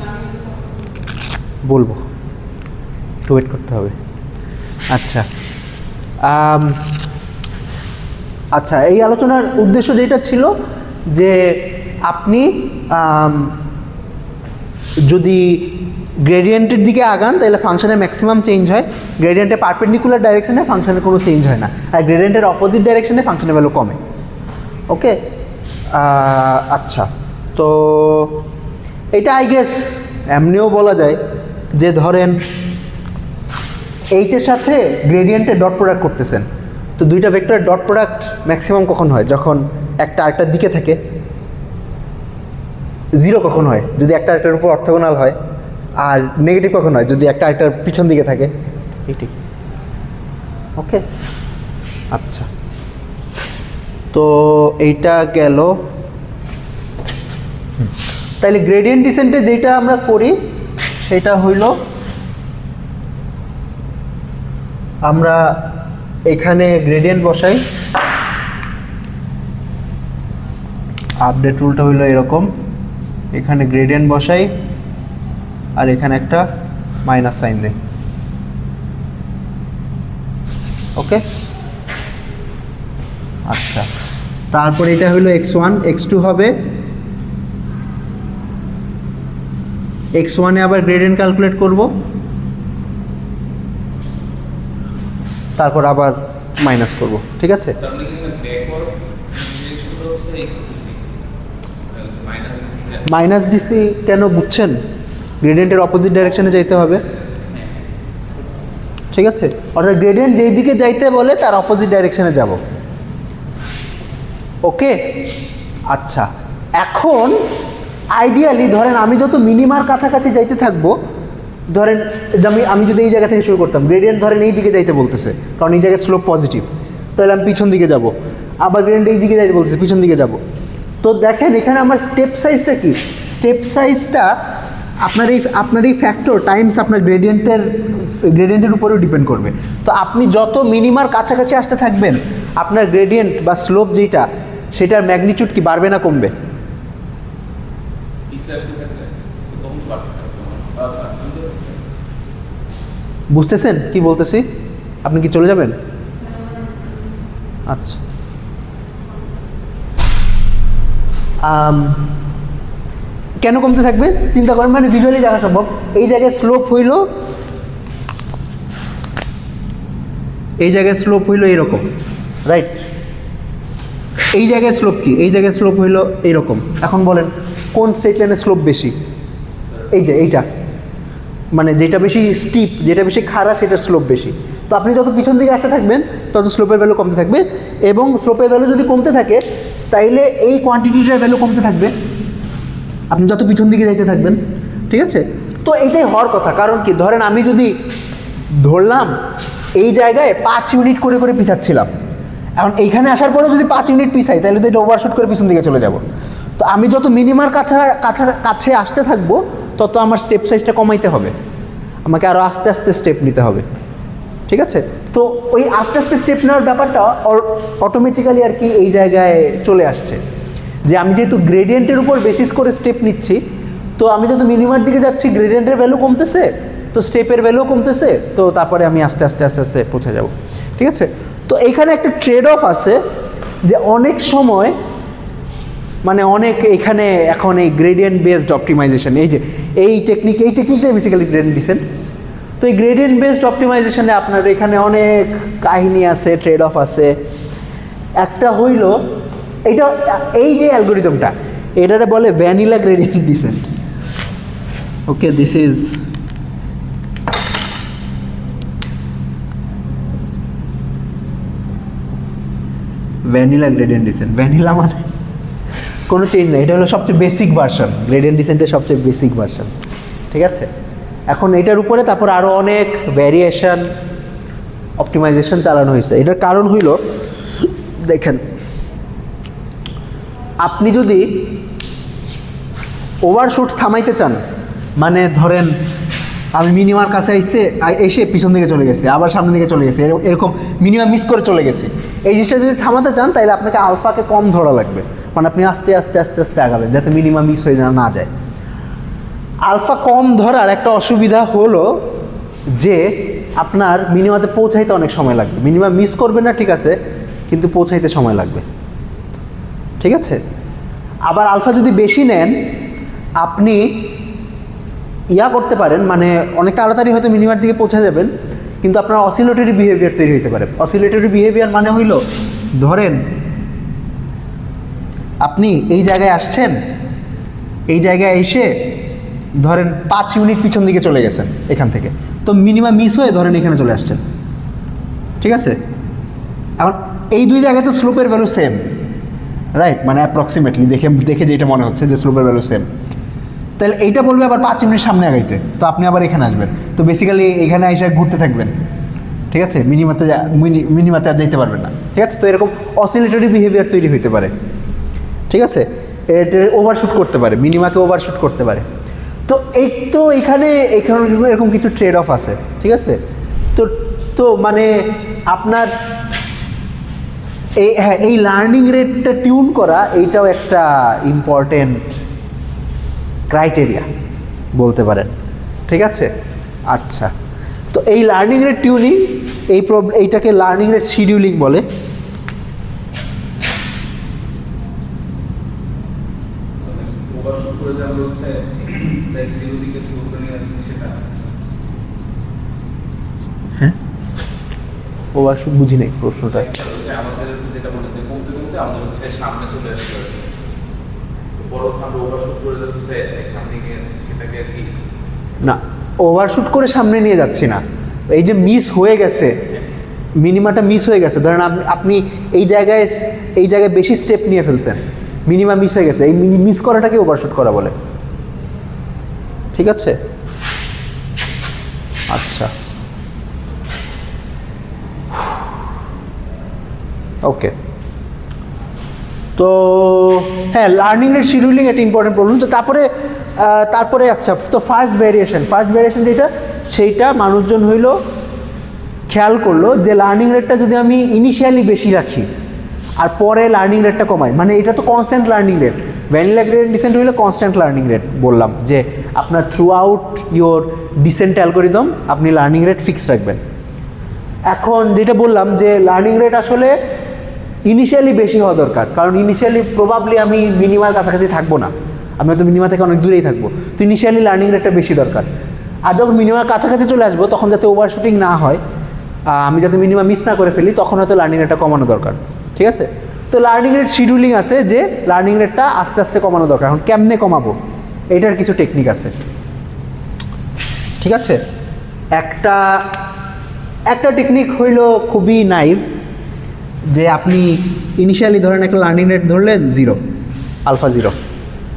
বলবো, একটু ওয়েট করতে হবে। আচ্ছা, আচ্ছা, এই আলোচনার উদ্দেশ্য যেটা ছিল যে আপনি যদি গ্রেডিয়েন্টের দিকে আগান তাহলে ফাংশনের ম্যাক্সিমাম চেঞ্জ হয়, গ্রেডিয়েন্টের পারপেন্ডিকুলার ডাইরেকশনে ফাংশনের কোনো চেঞ্জ হয় না, আর গ্রেডিয়েন্টের অপোজিট ডাইরেকশনে ফাংশনের ভ্যালু কমে। ওকে, আচ্ছা, তো এটা আই গেস এমনিও বলা যায় যে ধরেন এইচের সাথে গ্রেডিয়েন্টের ডট প্রোডাক্ট করতেছেন, তো দুইটা ভেক্টরের ডট প্রোডাক্ট ম্যাক্সিমাম কখন হয়? যখন একটা আরেকটার দিকে থাকে। জিরো কখন হয়? যদি একটা আরেকটার উপর অর্থগোনাল হয়। আর নেগেটিভ কখন হয়? যদি একটা আরেকটার পিছন দিকে থাকে। এইটি। ওকে, আচ্ছা, তো এইটা গেল। তাইলে গ্রেডিয়েন্ট ডিসেন্টে যেটা আমরা করি সেটা হইল আমরা এখানে গ্রেডিয়েন্ট বসাই, আপডেট রুলটা হইলো এরকম, এখানে গ্রেডিয়েন্ট বসাই আর এখানে একটা মাইনাস সাইন দেই। ওকে, আচ্ছা, তারপর এটা হইলো x1, x2 হবে, x1 এ আবার গ্রেডিয়েন্ট ক্যালকুলেট করব, তারপর আবার মাইনাস করব। ঠিক আছে, মাইনাস দিছি কেন বুঝছেন? গ্রেডিয়েন্টের অপোজিট ডাইরেকশনে যাইতে হবে। ঠিক আছে, অর্থাৎ গ্রেডিয়েন্ট যেই দিকে যাইতে বলে তার অপোজিট ডাইরেকশনে যাব। ওকে, আচ্ছা, এখন আইডিয়ালি ধরেন আমি যত মিনিমার কাছাকাছি যাইতে থাকবো, ধরেন আমি যদি এই জায়গা থেকে শুরু করতাম, গ্রেডিয়েন্ট ধরেন এই দিকে যাইতে বলতেছে কারণ এই জায়গায় স্লোপ পজিটিভ, তাহলে আমি পিছন দিকে যাব। আবার গ্রেডিয়েন্ট এই দিকে যাইতে বলতেছে, পিছন দিকে যাব। তো দেখেন এখানে আমার স্টেপ সাইজটা কি, স্টেপ সাইজটা আপনার এই ফ্যাক্টর টাইমস আপনার গ্রেডিয়েন্টের উপরেও ডিপেন্ড করবে। তো আপনি যত মিনিমার কাছাকাছি আসতে থাকবেন আপনার গ্রেডিয়েন্ট বা স্লোপ যেটা সেটার ম্যাগনিটিউড কি বাড়বে না কমবে? বুঝতেছেন কি বলতেছি? আপনি কি চলে যাবেন? আচ্ছা, কেন কমতে থাকবে চিন্তা করেন, মানে ভিজুয়ালি দেখা সম্ভব। এই জায়গায় স্লোপ হইল, এই জায়গায় স্লোপ হইল এরকম, রাইট? এই জায়গায় স্লোপ কি, এই জায়গায় স্লোপ হইল এইরকম। এখন বলেন কোন স্ট্রেট লাইনের স্লোপ বেশি? এই যে এইটা, মানে যেটা বেশি স্টিপ, যেটা বেশি খাড়া সেটার স্লোপ বেশি। তো আপনি যত পিছন দিকে আসতে থাকবেন তত স্লোপের ভ্যালু কমতে থাকবে, এবং স্লোপের ভ্যালু যদি কমতে থাকে তাইলে এই কোয়ান্টিটিটার ভ্যালু কমতে থাকবে আপনি যত পিছন দিকে যাইতে থাকবেন, ঠিক আছে? তো এইটাই হওয়ার কথা। কারণ কি, ধরেন আমি যদি ধরলাম এই জায়গায় 5 ইউনিট করে করে পিছাচ্ছিলাম, এখন এইখানে আসার পরেও যদি 5 ইউনিট পিছাই তাহলে তো এটা ওভারশুট করে পিছন দিকে চলে যাব। তো আমি যত মিনিমার কাছে আসতে থাকবো তত আমার স্টেপ সাইজটা কমাইতে হবে, আমাকে আরও আস্তে আস্তে স্টেপ নিতে হবে, ঠিক আছে? তো ওই আস্তে আস্তে স্টেপ নেওয়ার ব্যাপারটা অটোমেটিক্যালি আর কি এই জায়গায় চলে আসছে, যে আমি যেহেতু গ্রেডিয়েন্টের উপর বেসিস করে স্টেপ নিচ্ছি, তো আমি যত মিনিমার দিকে যাচ্ছি গ্রেডিয়েন্টের ভ্যালু কমতেছে, তো স্টেপের ভ্যালু কমতেছে, তো তারপরে আমি আস্তে আস্তে আস্তে আস্তে পৌঁছে যাব, ঠিক আছে? তো এইখানে একটা ট্রেড অফ আছে যে অনেক সময় মানে অনেক এখানে এখন এই গ্রেডিয়েন্ট বেসড অপটিমাইজেশন, এই যে এই টেকনিকটাই বেসিক্যালি গ্রেডিয়েন্ট ডিসেন্ট। তো এই গ্রেডিয়েন্ট বেসড অপটিমাইজেশনে আপনার এখানে অনেক কাহিনী আছে, ট্রেড অফ আছে। একটা হইল এইটা, এই যে অ্যালগোরিদমটা এটারে বলে vanilla gradient descent. Okay, this is vanilla gradient descent. Vanilla মানে কোনো চেঞ্জ নেই, এটা হলো সবচেয়ে বেসিক ভার্সন, গ্রেডিয়েন্ট ডিসেন্টের সবচেয়ে বেসিক ভার্সন, ঠিক আছে? এখন এটার উপরে তারপর আরও অনেক ভ্যারিয়েশন অপটিমাইজেশন চালানো হয়েছে। এটার কারণ হইল, দেখেন আপনি যদি ওভারশুট থামাইতে চান, মানে ধরেন আমি মিনিমার কাছে এসে পিছন দিকে চলে গেছি, আবার সামনের দিকে চলে গেছি, এরকম মিনিমাম মিস করে চলে গেছি, এই জিনিসটা যদি থামাতে চান তাহলে আপনাকে আলফাকে কম ধরা লাগবে, মানে আপনি আস্তে আস্তে আস্তে আস্তে আগাবেন যাতে মিনিমাম মিস হয়ে না যায়। আলফা কম ধরার একটা অসুবিধা হলো যে আপনার মিনিমাতে পৌঁছাইতে অনেক সময় লাগবে। মিনিমাম মিস করবেন না ঠিক আছে, কিন্তু পৌঁছাইতে সময় লাগবে, ঠিক আছে? আবার আলফা যদি বেশি নেন আপনি করতে পারেন, মানে অনেক তাড়াতাড়ি হয়তো মিনিমার দিকে পৌঁছে যাবেন, কিন্তু আপনার অসিলেটরি বিহেভিয়ার তৈরি হতে পারে। অসিলেটরি বিহেভিয়ার মানে হইল, ধরেন আপনি এই জায়গায় আসছেন, এই জায়গায় এসে ধরেন 5 ইউনিট পিছন দিকে চলে গেছেন এখান থেকে, তো মিনিমাম মিস হয়ে ধরেন এখানে চলে আসছেন, ঠিক আছে? এখন এই দুই জায়গায় তো স্লোপের ভ্যালু সেম, রাইট? মানে অ্যাপ্রক্সিমেটলি দেখে যেটা মনে হচ্ছে যে স্লোপের ভ্যালু সেম, তাহলে এইটা বলবে আবার 5 মিনিট সামনে আগাইতে, তো আপনি আবার এখানে আসবেন, তো বেসিক্যালি এখানে এসে ঘুরতে থাকবেন, ঠিক আছে? মিনিমাতে আর যেতে পারবেন না, ঠিক আছে? তো এরকম অসিলেটরি বিহেভিয়ার তৈরি হইতে পারে, ঠিক আছে? এটা ওভারশুট করতে পারে, মিনিমাকে ওভারশুট করতে পারে। তো এখানে এরকম কিছু ট্রেড অফ আছে, ঠিক আছে? তো মানে আপনার এই লার্নিং রেটটা টিউন করা এইটাও একটা ইম্পর্টেন্ট ক্রাইটেরিয়া বলতে পারেন, ঠিক আছে? আচ্ছা, তো এই লার্নিং রেট টিউনিং, এইটাকে লার্নিং রেট শিডিউলিং বলে। হ্যাঁ, ওভারশুট বুঝি নাই প্রশ্নটা। আমাদের যেটা বলে যে কমতে কমতে আমাদের সামনে চলে আসছে, বড় আমরা ওভারশুট করে যাচ্ছে সামনে গিয়ে সেটাকে আর কি না, ওভারশুট করে সামনে নিয়ে যাচ্ছি না, এই যে মিস হয়ে গেছে, মিনিমাটা মিস হয়ে গেছে, ধরেন আপনি এই জায়গায় বেশি স্টেপ নিয়ে ফেলছেন, মিনিমাম মিস হয়ে গেছে, এই মিস করাটাকে ওভারশুট করা বলে, ঠিক আছে? আচ্ছা, ওকে, তো হ্যাঁ, লার্নিং রেট শিডিউলিং একটা ইম্পর্টেন্ট প্রবলেম। তো তারপরে আচ্ছা, তো ফার্স্ট ভেরিয়েশন যেটা, সেইটা মানুষজন খেয়াল করলো যে লার্নিং রেটটা যদি আমি ইনিশিয়ালি বেশি রাখি আর পরে লার্নিং রেটটা কমাই, মানে এটা তো constant learning rate. Vanilla gradient descent হইলো কনস্ট্যান্ট লার্নিং রেট। বললাম যে আপনার throughout your descent algorithm আপনি লার্নিং রেট ফিক্স রাখবেন। এখন যেটা বললাম যে লার্নিং রেট আসলে ইনিশিয়ালি বেশি হওয়া দরকার, কারণ ইনিশিয়ালি প্রবাবলি আমি মিনিমার কাছাকাছি থাকবো না, আমি হয়তো মিনিমা থেকে অনেক দূরেই থাকবো। তো ইনিশিয়ালি লার্নিং রেটটা বেশি দরকার। আর যখন মিনিমার কাছাকাছি চলে আসবো তখন যাতে ওভারশুটিং না হয়, আমি যাতে মিনিমাম মিস না করে ফেলি, তখন হয়তো লার্নিং রেটটা কমানো দরকার। ঠিক আছে? তো লার্নিং রেট শিডিউলিং আছে যে লার্নিং রেটটা আস্তে আস্তে কমানো দরকার। এখন কেমনে কমাবো, এটার কিছু টেকনিক আছে। ঠিক আছে? একটা টেকনিক খুবই নাইভ, যে আপনি ইনিশিয়ালি ধরেন একটা লার্নিং রেট ধরলেন 0, আলফা 0,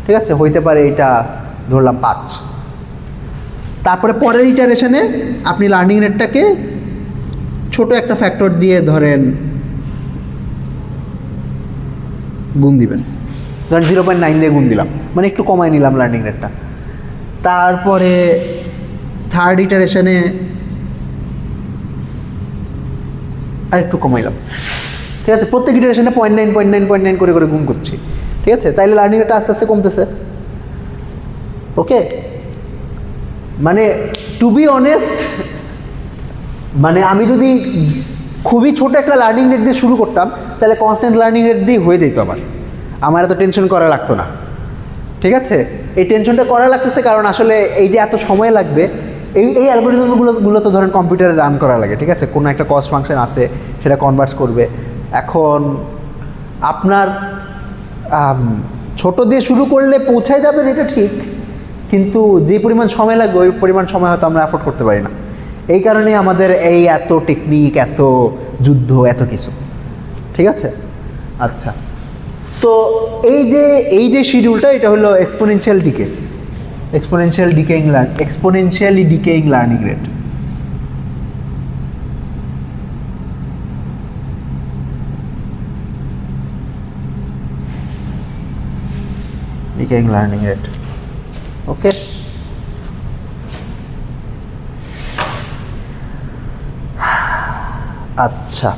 ঠিক আছে, হইতে পারে এটা ধরলাম 5। তারপরে পরের ইটারেশনে আপনি লার্নিং রেটটাকে ছোট একটা ফ্যাক্টর দিয়ে ধরেন গুণ দিবেন, ধরেন 0.9 দিয়ে গুণ দিলাম, মানে একটু কমাই নিলাম লার্নিং রেটটা। তারপরে থার্ড ইটারেশনে আর একটু কমাইলাম। ঠিক আছে? প্রত্যেক ইটারেশনে 0.9 করে গুণ করছি। ঠিক আছে? তাইলে লার্নিং রেটটা আস্তে আস্তে কমতেছে। ওকে, মানে টু বি অনেস্ট, মানে আমি যদি খুবই ছোট একটা লার্নিং রেট দিয়ে শুরু করতাম তাহলে কনস্ট্যান্ট লার্নিং রেট দিয়ে হয়ে যেত, আমার এত টেনশন করা লাগতো না। ঠিক আছে? এই টেনশনটা করা লাগতেছে কারণ আসলে এই যে এত সময় লাগবে, এই অ্যালগোরিদমগুলো তো ধরেন কম্পিউটারে রান করা লাগে। ঠিক আছে? কোনো একটা কস্ট ফাংশন আছে, সেটা কনভার্ট করবে। এখন আপনার ছোট দিয়ে শুরু করলে পৌঁছায় যাবেন, এটা ঠিক, কিন্তু যে পরিমাণ সময় লাগবে ওই পরিমাণ সময় হয়তো আমরা অ্যাফোর্ড করতে পারি না। এই কারণে আমাদের এই এত টেকনিক, এত যুদ্ধ, এত কিছু। ঠিক আছে? আচ্ছা, তো এই যে শিডিউলটা, এটা হলো exponentially decaying learning rate. Decaying learning rate. Okay, আচ্ছা,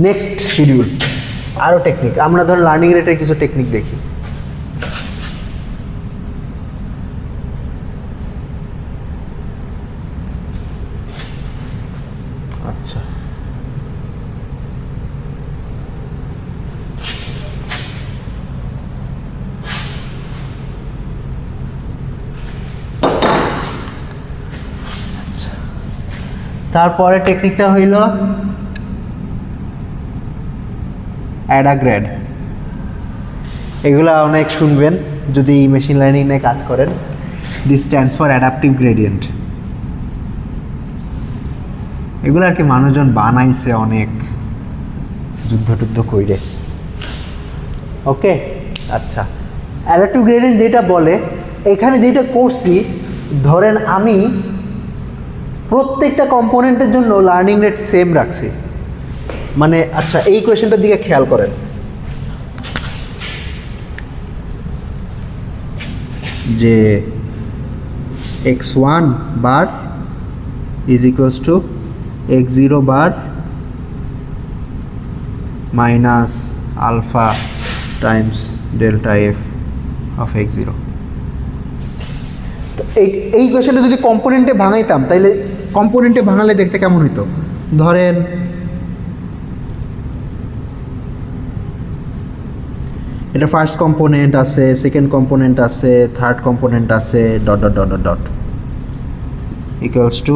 নেক্সট শিডিউল, আরও টেকনিক। আমরা ধর লার্নিং রেটের কিছু টেকনিক দেখি। আচ্ছা, তারপরে টেকনিকটা হইল অ্যাডাগ্রেড। এগুলা অনেক শুনবেন যদি মেশিন লার্নিং নিয়ে কাজ করেন। This stands for adaptive gradient. এগুলো আর কি মানুষজন বানাইছে অনেক যুদ্ধ কইরে। ওকে, আচ্ছা, অ্যাডাপটিভ গ্রেডিয়েন্ট যেটা বলে, এখানে যেটা করছি, ধরেন আমি প্রত্যেকটা কম্পোনেন্টের জন্য লার্নিং রেট সেম রাখছি। মানে আচ্ছা, এই কোয়েশ্চেনটার দিকে খেয়াল করেন যে x1 bar is equals to x0 bar minus alpha times delta F of x0। তো এই কোয়েশ্চেনটা যদি কম্পোনেন্টে ভাঙাইতাম, তাইলে কম্পোনেন্টে ভাঙালে দেখতে কেমন হইতো? ধরেন এটা ফার্স্ট কম্পোনেন্ট আছে, সেকেন্ড কম্পোনেন্ট আছে, থার্ড কম্পোনেন্ট আছে, dot dot dot dot dot equals to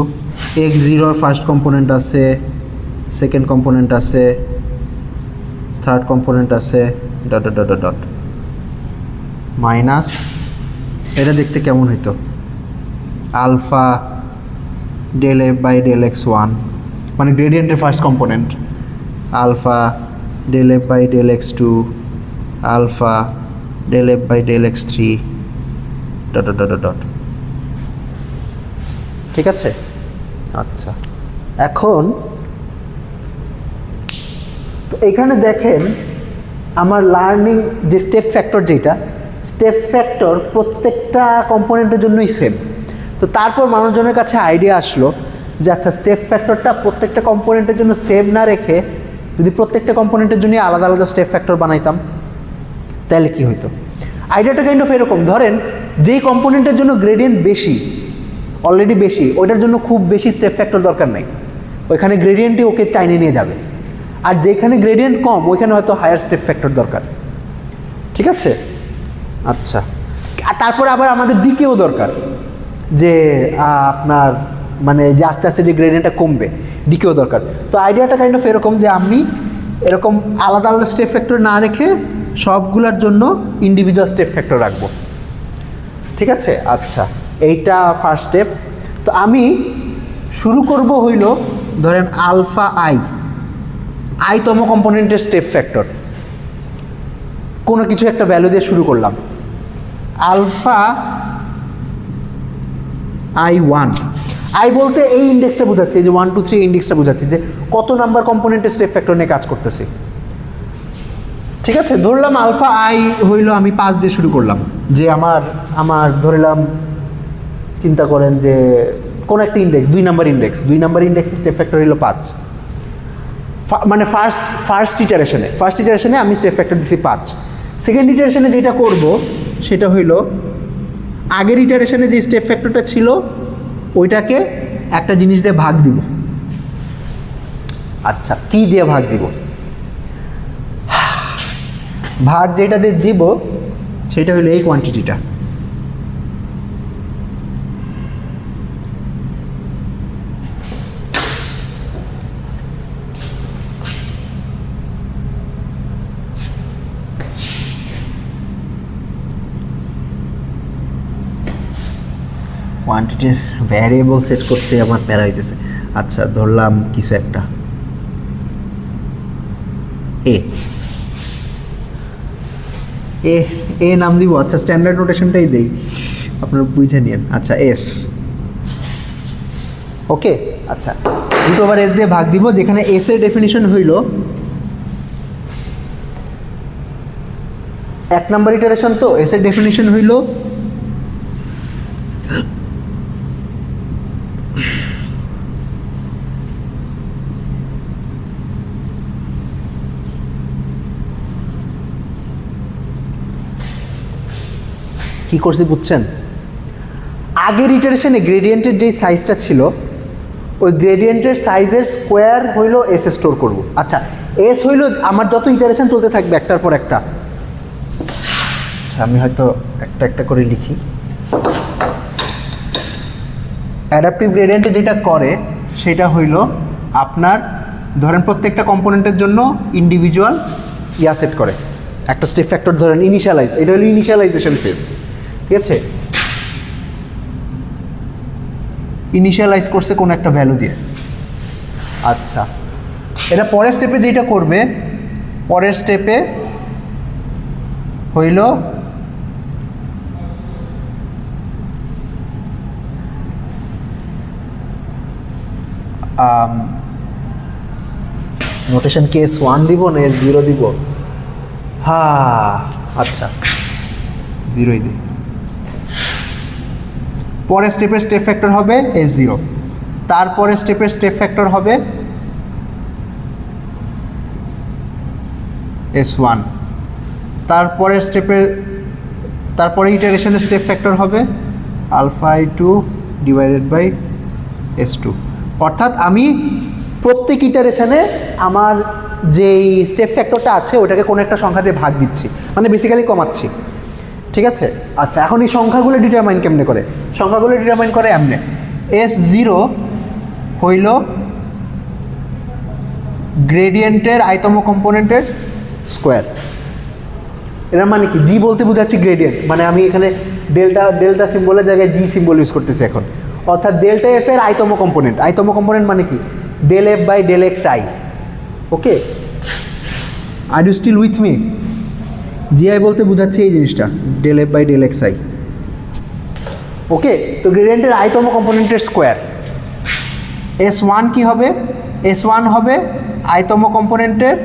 x0 first component আছে, সেকেন্ড কম্পোনেন্ট আছে, থার্ড কম্পোনেন্ট আছে, dot dot dot dot minus, এটা দেখতে কেমন হইতো? Alpha del F by del x1, মানে গ্রেডিয়েন্টের first component, alpha del F by del x2, alpha del F by del x3, dot dot dot dot. ঠিক আছে? আচ্ছা, এখন তো তো এখানে দেখেন আমার লার্নিং যে স্টেপ ফ্যাক্টর, যেটা স্টেপ ফ্যাক্টর প্রত্যেকটা কম্পোনেন্টের জন্যই সেম। তো তারপর মানুষজনের কাছে আইডিয়া আসলো যে আচ্ছা স্টেপ ফ্যাক্টরটা প্রত্যেকটা কম্পোনেন্টের জন্য সেম না রেখে যদি প্রত্যেকটা কম্পোনেন্টের জন্য আলাদা আলাদা স্টেপ ফ্যাক্টর বানাইতাম তাহলে কি হতো। আইডিয়াটা কাইন্ড অফ এরকম, ধরেন যেই কম্পোনেন্টের জন্য গ্রেডিয়েন্ট বেশি, অলরেডি বেশি, ওইটার জন্য খুব বেশি স্টেপ ফ্যাক্টর দরকার নাই, ওইখানে গ্রেডিয়েন্টই ওকে টাইনে নিয়ে যাবে। আর যেখানে গ্রেডিয়েন্ট কম ওইখানে হয়তো হায়ার স্টেপ ফ্যাক্টর দরকার। ঠিক আছে, আচ্ছা। আর তারপরে আবার আমাদের ডিকেও দরকার, যে আপনার মানে যে আস্তে আস্তে যে গ্রেডিয়েন্টটা কমবে, ডিকেও দরকার। তো আইডিয়াটা কাইন্ড অফ এরকম যে আমি এরকম আলাদা আলাদা স্টেপ ফ্যাক্টর না রেখে সবগুলোর জন্য ইন্ডিভিজুয়াল স্টেপ ফ্যাক্টর রাখবো। ঠিক আছে, আচ্ছা, এইটা ফার্স্ট স্টেপ। তো আমি শুরু করব হইল ধরেন আলফা আইতম কম্পোনেন্টের স্টেপ ফ্যাক্টর, কোনো কিছু একটা ভ্যালু দিয়ে শুরু করলাম। আলফা I1, আই বলতে এই ইন্ডেক্সটা বোঝাচ্ছে, যে 1 2 3 ইন্ডেক্সটা বোঝাচ্ছে যে কত নাম্বার কম্পোনেন্টের স্টেপ ফ্যাক্টর নিয়ে কাজ করতেছি। ঠিক আছে, ধরলাম আলফা আই হইল আমি 5 দিয়ে শুরু করলাম, যে আমার ধরলাম চিন্তা করেন যে কোন একটা ইন্ডেক্স 2 নাম্বার ইন্ডেক্সের স্টেপ ফ্যাক্টর হইল 5, মানে ফার্স্ট ইটারেশনে আমি স্টেপ ফ্যাক্টর দিছি 5। সেকেন্ড ইটারেশনে যেটা করব সেটা হইল আগের ইটারেশনে যে স্টেপ ফ্যাক্টরটা ছিল ওইটাকে একটা জিনিস দিয়ে ভাগ দিব। আচ্ছা, কি দিয়ে ভাগ দিব? ভাগ যেটা দিয়ে দিব সেটা হলো এই কোয়ান্টিটিটা। কোয়ান্টিটির ভ্যারিয়েবল সেট করতে আমার প্যারা হইতেছে। আচ্ছা, ধরলাম কিছু একটা এ নাম দিব। আচ্ছা, স্ট্যান্ডার্ড নোটেশনটাই দেই, আপনারা বুঝে নিন। আচ্ছা, এস, ওকে। আচ্ছা, √s দিয়ে ভাগ দিব, যেখানে এস এর ডেফিনিশন হইল 1 নাম্বার ইটারেশন, তো এস এর ডেফিনিশন হইল কি করছি বুঝছেন? আগের ইটারেশনে গ্রেডিয়েন্টের যেই সাইজটা ছিল ওই গ্রেডিয়েন্টের সাইজের স্কোয়ার হইল এস স্টোর করব। আচ্ছা, এস হইল আমার যত ইটারেশন চলতে থাকবে একটার পর একটা। আচ্ছা, আমি হয়তো একটা একটা করে লিখি। অ্যাডাপটিভ গ্রেডিয়েন্টে যেটা করে সেটা হইল আপনার ধরেন প্রত্যেকটা কম্পোনেন্টের জন্য ইন্ডিভিজুয়াল সেট করে একটা স্টেপ ফ্যাক্টর, ধরেন ইনিশিয়ালাইজ, এটা হলো ইনিশিয়ালাইজেশন ফেজ। ঠিক আছে, ইনিশিয়ালাইজ করছে কোনো একটা ভ্যালু দিয়ে। আচ্ছা, এটা পরের স্টেপে যেটা করবে, পরের স্টেপে হইল নোটেশন কি S1 দিব না S0 দিব? হ্যাঁ, আচ্ছা, 0ই দিই। পরের স্টেপের স্টেপ ফ্যাক্টর হবে S0, তারপরে স্টেপের স্টেপ ফ্যাক্টর হবে S1, তারপরে ইটারেশনের স্টেপ ফ্যাক্টর হবে alpha I2 divided by S2। অর্থাৎ আমি প্রত্যেক ইটারেশনে আমার যেই স্টেপ ফ্যাক্টরটা আছে ওটাকে কোনো একটা সংখ্যা দিয়ে ভাগ দিচ্ছি, মানে বেসিক্যালি কমাচ্ছি। ঠিক আছে, আচ্ছা, এখন এই সংখ্যাগুলো ডিটারমাইন কেমনে করে? সংখ্যাগুলো ডিটারমাইন করে এমনে, S0 হইল গ্রেডিয়েন্টের আইতম কম্পোনেন্টের স্কোয়ার। এর মানে কি? জি বলতে বোঝাচ্ছি গ্রেডিয়েন্ট, মানে আমি এখানে ডেল্টা সিম্বলের জায়গায় জি সিম্বল ইউজ করতেছি এখন। অর্থাৎ ডেল্টা এফ এর আইতম কম্পোনেন্ট মানে কি? Del F by del x i. Okay, are you still with me? GI বলতে বোঝাচ্ছে এই জিনিসটা, del F by del x i. Okay, তো গ্রেডিয়েন্টের আইতম কম্পোনেন্টের স্কোয়ার। S1 কি হবে? S1 হবে আইতম কম্পোনেন্টের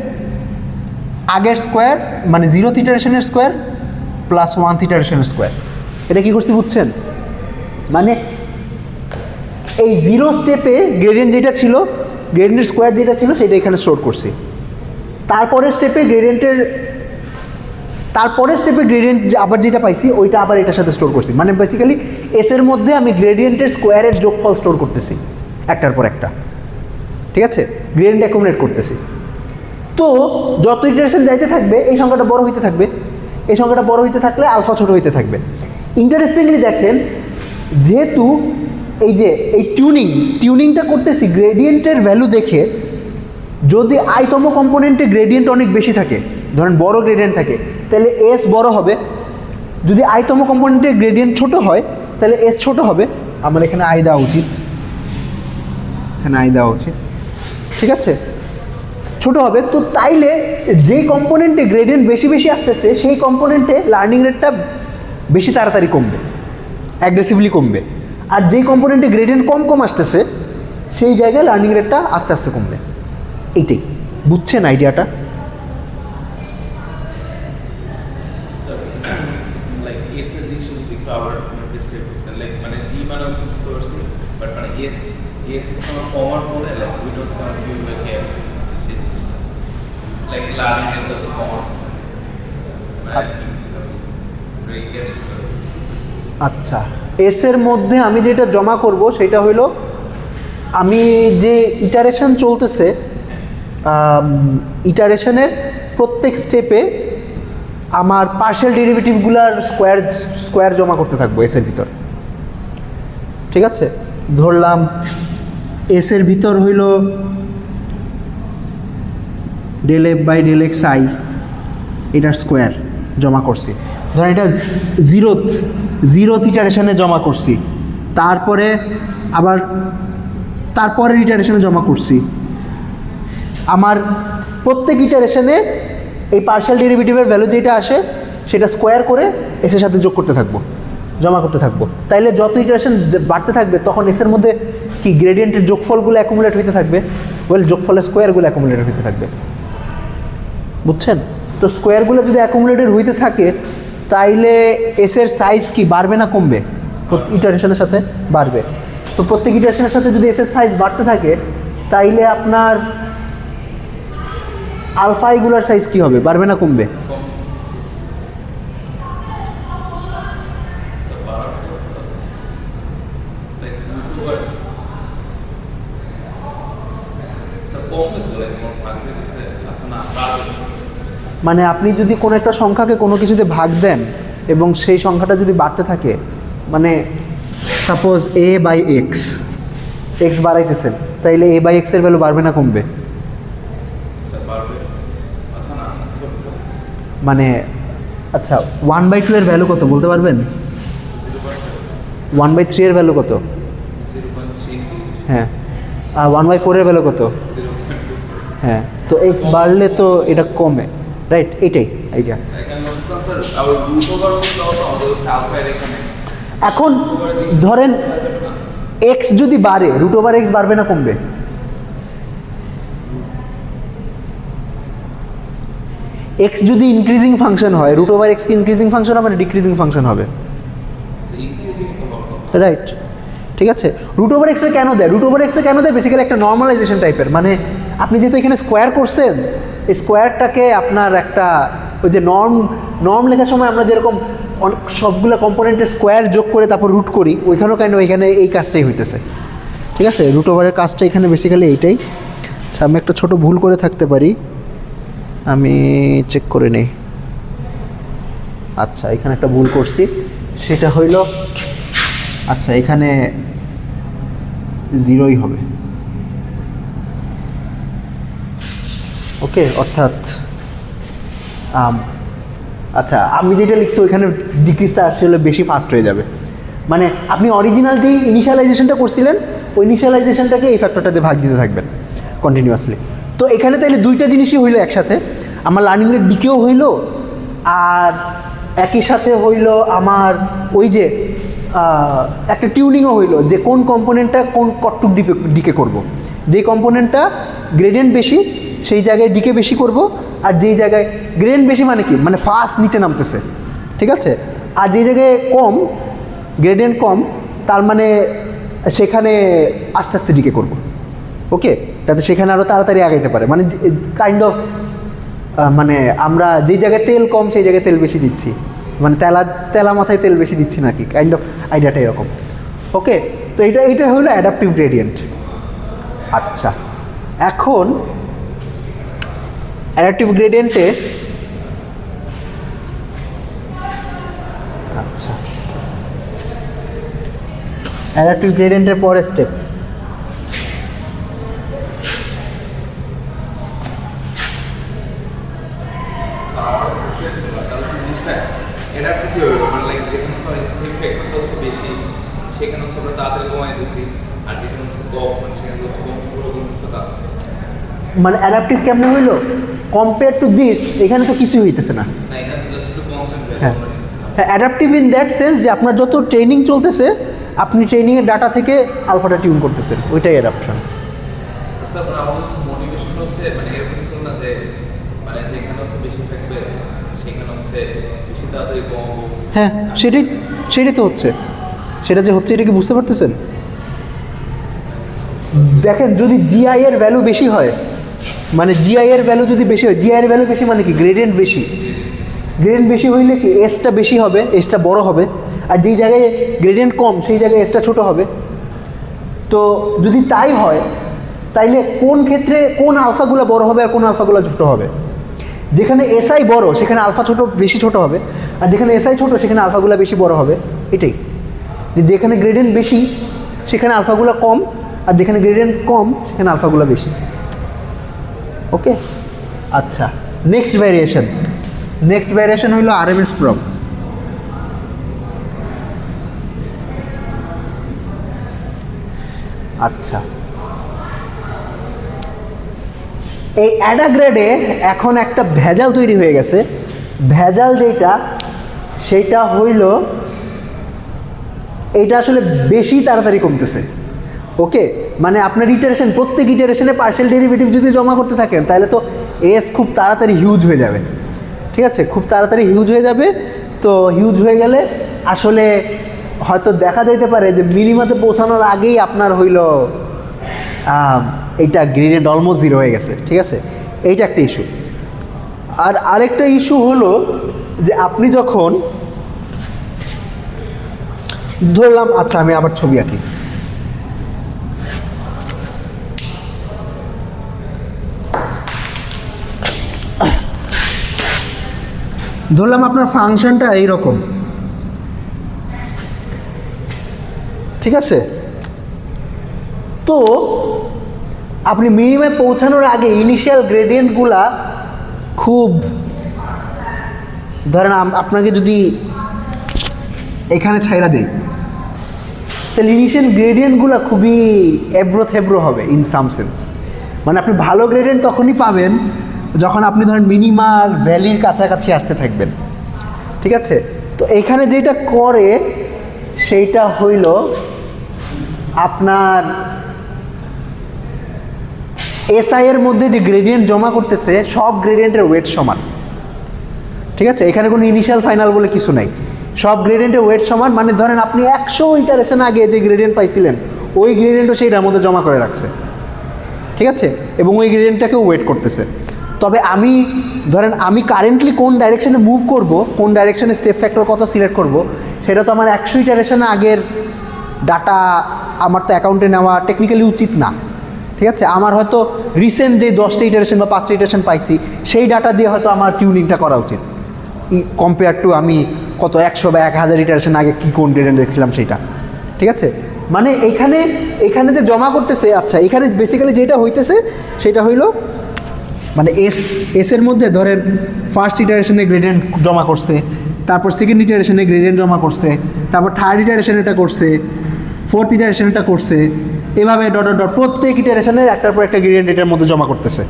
আগের স্কোয়ার মানে 0th ইটারেশনের স্কোয়ার প্লাস 1th ইটারেশনের স্কোয়ার। এটা কি করছি বুঝছেন? মানে এই 0 স্টেপে গ্রেডিয়েন্ট যেটা ছিল, গ্রেডিয়েন্টের স্কোয়ার যেটা ছিল সেটা এখানে স্টোর করছি। তারপরের স্টেপে গ্রেডিয়েন্ট আবার যেটা পাইছি ওইটা আবার এটার সাথে স্টোর করছি। মানে বেসিক্যালি এসের মধ্যে আমি গ্রেডিয়েন্টের স্কোয়ারের যোগফল স্টোর করতেছি একটার পর একটা, ঠিক আছে? গ্রেডিয়েন্ট অ্যাকুমুলেট করতেছি। তো যত ইটারেশন যাইতে থাকবে এই সংখ্যাটা বড় হইতে থাকবে, এই সংখ্যাটা বড় হইতে থাকলে আলফা ছোট হইতে থাকবে। ইন্টারেস্টিংলি দেখেন, যেহেতু এই যে এই টিউনিংটা করতেছি গ্রেডিয়েন্টের ভ্যালু দেখে, যদি আইতম কম্পোনেন্টে গ্রেডিয়েন্ট অনেক বেশি থাকে, ধরেন বড় গ্রেডিয়েন্ট থাকে, তাহলে এস বড় হবে। যদি আইতম কম্পোনেন্টের গ্রেডিয়েন্ট ছোট হয় তাহলে এস ছোট হবে। আমার এখানে আই দেওয়া উচিত, ঠিক আছে? ছোট হবে। তো তাইলে যেই কম্পোনেন্টে গ্রেডিয়েন্ট বেশি বেশি আসতেছে সেই কম্পোনেন্টে লার্নিং রেটটা বেশি তাড়াতাড়ি কমবে, অ্যাগ্রেসিভলি কমবে। আর যেই কম্পোনেন্টে গ্রেডিয়েন্ট কম কম আসতেছে সেই জায়গায় লার্নিং রেটটা আস্তে আস্তে কমবে। এইটাই, বুঝছেন আইডিয়াটা? আচ্ছা, এসের মধ্যে আমি যেটা জমা করব সেটা হলো, আমি যে ইটারেশন চলতেছে, ইটারেশনের প্রত্যেক স্টেপে আমার পার্শিয়াল ডেরিভেটিভগুলোর স্কোয়ার জমা করতে থাকবো এসের ভিতর, ঠিক আছে? ধরলাম এসের ভিতর হইল del F by del x I, এটার স্কোয়ার জমা করছি। ধরেন এটা জিরোথ ইটারেশনে জমা করছি, তারপরে আবার তারপরের ইটারেশনে জমা করছি। আমার প্রত্যেক ইটারেশনে এই পার্শিয়াল ডেরিভেটিভের ভ্যালু যেটা আসে সেটা স্কোয়ার করে এসের সাথে যোগ করতে থাকবো, জমা করতে থাকবো। তাইলে যত ইটারেশন বাড়তে থাকবে তখন এসের মধ্যে কি গ্রেডিয়েন্টের যোগফলগুলো অ্যাকুমুলেট হইতে থাকবে, যোগফলের স্কোয়ারগুলো অ্যাকুমুলেট হইতে থাকবে, বুঝছেন? তো স্কোয়ারগুলো যদি অ্যাকুমুলেটেড হইতে থাকে তাইলে এসের সাইজ কি বাড়বে না কমবে? ইটারেশনের সাথে বাড়বে। তো প্রত্যেক ইটারেশনের সাথে যদি এসের সাইজ বাড়তে থাকে তাইলে আপনার আলফা এগুলার সাইজ কি হবে, বাড়বে না কমবে? মানে আপনি যদি কোনো একটা সংখ্যাকে কোনো কিছুতে ভাগ দেন এবং সেই সংখ্যাটা যদি বাড়তে থাকে, মানে সাপোজ এ বাই এক্স বাড়াইতেছেন, তাইলে এ বাই এক্সের ভ্যালু বাড়বে না কমবে? মানে আচ্ছা, 1/2 এর ভ্যালু কত বলতে পারবেন? 1/3 এর ভ্যালু কত? হ্যাঁ। আর 1/4 এর ভ্যালু কত? হ্যাঁ। তো এক্স বাড়লে তো এটা কমে, রাইট? এটাই আইডিয়া। এখন ধরেন এক্স যদি বাড়ে, রুট ওভার এক্স বাড়বে না কমবে? এক্স যদি ইনক্রিজিং ফাংশন হয়, রুট ওভার এক্স কি ইনক্রিজিং ফাংশন হবে না ডিক্রিজিং ফাংশন হবে? রাইট, ঠিক আছে। রুট ওভার এক্সটা কেন দেয়? রুট ওভার এক্সটা কেন দেয়? বেসিক্যালি একটা নর্মালাইজেশন টাইপের, মানে আপনি যেহেতু এখানে স্কোয়ার করছেন, এই স্কোয়ারটাকে আপনার একটা ওই যে নর্ম লেখার সময় আমরা যেরকম অনেক সবগুলো কম্পোনেন্টের স্কোয়ার যোগ করে তারপর রুট করি, ওইখানেও কেন এখানে এই কাজটাই হইতেছে, ঠিক আছে? রুট ওভারের কাজটা এখানে বেসিক্যালি এইটাই। আচ্ছা, আমি একটা ছোট ভুল করে থাকতে পারি, আমি চেক করে নেই। আচ্ছা, এখানে একটা ভুল করছি, সেটা হইল, আচ্ছা এখানে 0ই হবে, ওকে? অর্থাৎ আচ্ছা, আমি যেটা লিখছি ওইখানে ডিক্রিজটা আসলে বেশি ফাস্ট হয়ে যাবে। মানে আপনি অরিজিনাল যেই ইনিশিয়ালাইজেশনটা করছিলেন ওই ইনিশিয়ালাইজেশনটাকে এই ফ্যাক্টরটাতে ভাগ দিতে থাকবেন কন্টিনিউয়াসলি। তো এখানে তাইলে দুইটা জিনিসই হইলো একসাথে, আমার লার্নিং রেট ডিকেও হইলো, আর একই সাথে হইলো আমার ওই যে একটা টিউনিংও হইলো যে কোন কম্পোনেন্টটা কতটুক ডিকে করব। যেই কম্পোনেন্টটা গ্রেডিয়েন্ট বেশি সেই জায়গায় ডিকে বেশি করব, আর যেই জায়গায় গ্রেডিয়েন্ট বেশি মানে কি, মানে ফাস্ট নিচে নামতেছে, ঠিক আছে, আর যেই জায়গায় কম গ্রেডিয়েন্ট কম তার মানে সেখানে আস্তে আস্তে ডিকে করব, ওকে, যাতে সেখানে আরও তাড়াতাড়ি আগাইতে পারে, মানে কাইন্ড অফ মানে আমরা যেই জায়গায় তেল কম সেই জায়গায় তেল বেশি দিচ্ছি, মানে তেলা মাথায় তেল বেশি দিচ্ছি নাকি, কাইন্ড অফ আইডিয়াটা এরকম, ওকে। তো এইটা হলো অ্যাডাপটিভ গ্রেডিয়েন্ট। আচ্ছা, এখন অ্যাডাপটিভ গ্রেডিয়েন্টে আচ্ছা অ্যাডাপটিভ গ্রেডিয়েন্টের পরের স্টেপ এটা কি হলো, মানে লাইক যেখানে স্টেপ ফ্যাক্টরটা হচ্ছে বেশি সেখানে হচ্ছে আমরা তাড়াতাড়ি কমাই দিছি, আর যেখানে হচ্ছে কম মানে সেখানে হচ্ছে কম পুরো কমতেছে তা। মানে অ্যাডাপটিভ কেমনে হইলো কম্পেয়ার টু দিস, এখানে তো কিছুই হইতেছে না। না, এখানে জাস্ট একটু কনস্ট্যান্ট হ্যাঁ ভ্যালু হ্যাঁ, অ্যাডাপটিভ ইন দ্যাট সেন্স যে আপনার যত ট্রেনিং চলতেছে আপনি ট্রেনিংয়ের ডাটা থেকে আলফাটা টিউন করতেছেন, ওইটাই অ্যাডাপশন। স্যার আমাদের হচ্ছে মোটিভেশন হচ্ছে মানে এরকম ছিল না যে মানে যেখানে হচ্ছে বেশি থাকবে সেখানে হচ্ছে বেশি তাড়াতাড়ি কমাবো। হ্যাঁ, সেটাই তো হচ্ছে, সেটা যে হচ্ছে এটা কি বুঝতে পারতেছেন? দেখেন যদি জিআই এর ভ্যালু বেশি হয়, মানে জিআই এর ভ্যালু যদি বেশি হয়, জিআই এর ভ্যালু বেশি মানে কি গ্রেডিয়েন্ট বেশি, গ্রেডিয়েন্ট বেশি হইলে কি এসটা বেশি হবে, এসটা বড় হবে, আর যেই জায়গায় গ্রেডিয়েন্ট কম সেই জায়গায় এসটা ছোট হবে। তো যদি তাই হয় তাইলে কোন ক্ষেত্রে কোন আলফাগুলো বড় হবে আর কোন আলফাগুলো ছোট হবে? যেখানে এসআই বড় সেখানে আলফা ছোট বেশি ছোট হবে, আর যেখানে এসআই ছোট সেখানে আলফাগুলো বেশি বড় হবে। এটাই যে যেখানে গ্রেডিয়েন্ট বেশি সেখানে আলফাগুলো কম, আর যেখানে গ্রেডিয়েন্ট কম সেখানে আলফাগুলো বেশি, ওকে। আচ্ছা, নেক্সট ভ্যারিয়েশন হইল আরএমএস প্রব। আচ্ছা, এই অ্যাডা গ্রেডে এখন একটা ভেজাল তৈরি হয়ে গেছে। ভেজাল যেটা সেটা হইল এটা আসলে বেশি তাড়াতাড়ি কমতেছে, ওকে। মানে আপনার ইটারেশন, প্রত্যেক ইটারেশনে পার্শিয়াল ডেরিভেটিভ যদি জমা করতে থাকেন তাহলে তো এস খুব তাড়াতাড়ি হিউজ হয়ে যাবে, ঠিক আছে, খুব তাড়াতাড়ি হিউজ হয়ে যাবে। তো হিউজ হয়ে গেলে আসলে হয়তো দেখা যাইতে পারে যে মিনিমাতে পৌঁছানোর আগেই আপনার হইল এইটা গ্রেডিয়েন্ট অলমোস্ট জিরো হয়ে গেছে, ঠিক আছে, এইটা একটা ইস্যু। আর আরেকটা ইস্যু হলো যে আপনি যখন ধরলাম, আচ্ছা আমি আবার ছবি আঁকি, ধরলাম আপনার ফাংশনটা এইরকম, ঠিক আছে। তো আপনি মিনিমামে পৌঁছানোর আগে ইনিশিয়াল গ্রেডিয়েন্টগুলা খুব, ধরেন আপনাকে যদি এখানে ছাইরা দেই তাহলে ইনিশিয়াল গ্রেডিয়েন্টগুলো খুবই এবড়ো থেবড়ো হবে ইন সাম সেন্স। মানে আপনি ভালো গ্রেডিয়েন্ট তখনই পাবেন যখন আপনি ধরেন মিনিমার ভ্যালির কাছাকাছি আসতে থাকবেন, ঠিক আছে। তো এখানে যেটা করে সেইটা হইল আপনার এসআই এর মধ্যে যে গ্রেডিয়েন্ট জমা করতেছে সব গ্রেডিয়েন্টের ওয়েট সমান, ঠিক আছে, এখানে কোনো ইনিশিয়াল ফাইনাল বলে কিছু নাই, সব গ্রেডিয়েন্টের ওয়েট সমান। মানে ধরেন আপনি 100 ইটারেশন আগে যে গ্রেডিয়েন্ট পাইছিলেন ওই গ্রেডিয়েন্টও সেইটার মধ্যে জমা করে রাখছে, ঠিক আছে, এবং ওই গ্রেডিয়েন্টটাকেও ওয়েট করতেছে। তবে আমি ধরেন আমি কারেন্টলি কোন ডাইরেকশনে মুভ করব, কোন ডাইরেকশনে স্টেপ ফ্যাক্টর কত সিলেক্ট করব, সেটা তো আমার 100 ইটারেশনে আগের ডাটা আমার তো অ্যাকাউন্টে নেওয়া টেকনিক্যালি উচিত না, ঠিক আছে। আমার হয়তো রিসেন্ট যে 10টা ইটারেশন বা 5টা ইটারেশন পাইছি সেই ডাটা দিয়ে হয়তো আমার টিউনিংটা করা উচিত, কম্পেয়ার টু আমি কত 100 বা 1000 ইটারেশন আগে কী কোন গ্রেডিয়েন্ট দেখছিলাম সেইটা, ঠিক আছে। মানে এখানে যে জমা করতেছে, আচ্ছা এখানে বেসিক্যালি যেটা হইতেছে সেটা হইল মানে এসের মধ্যে ধরেন ফার্স্ট ইটারেশনে গ্রেডিয়েন্ট জমা করছে, তারপর সেকেন্ড ইটারেশনে গ্রেডিয়েন্ট জমা করছে, তারপর থার্ড ইটারেশন এটা করছে, ফোর্থ ইটারেশন এটা করছে, এভাবে ডট ডট ডট প্রত্যেক ইটারেশনের একটার পর একটা গ্রেডিয়েন্ট এটার মধ্যে জমা করতেছে,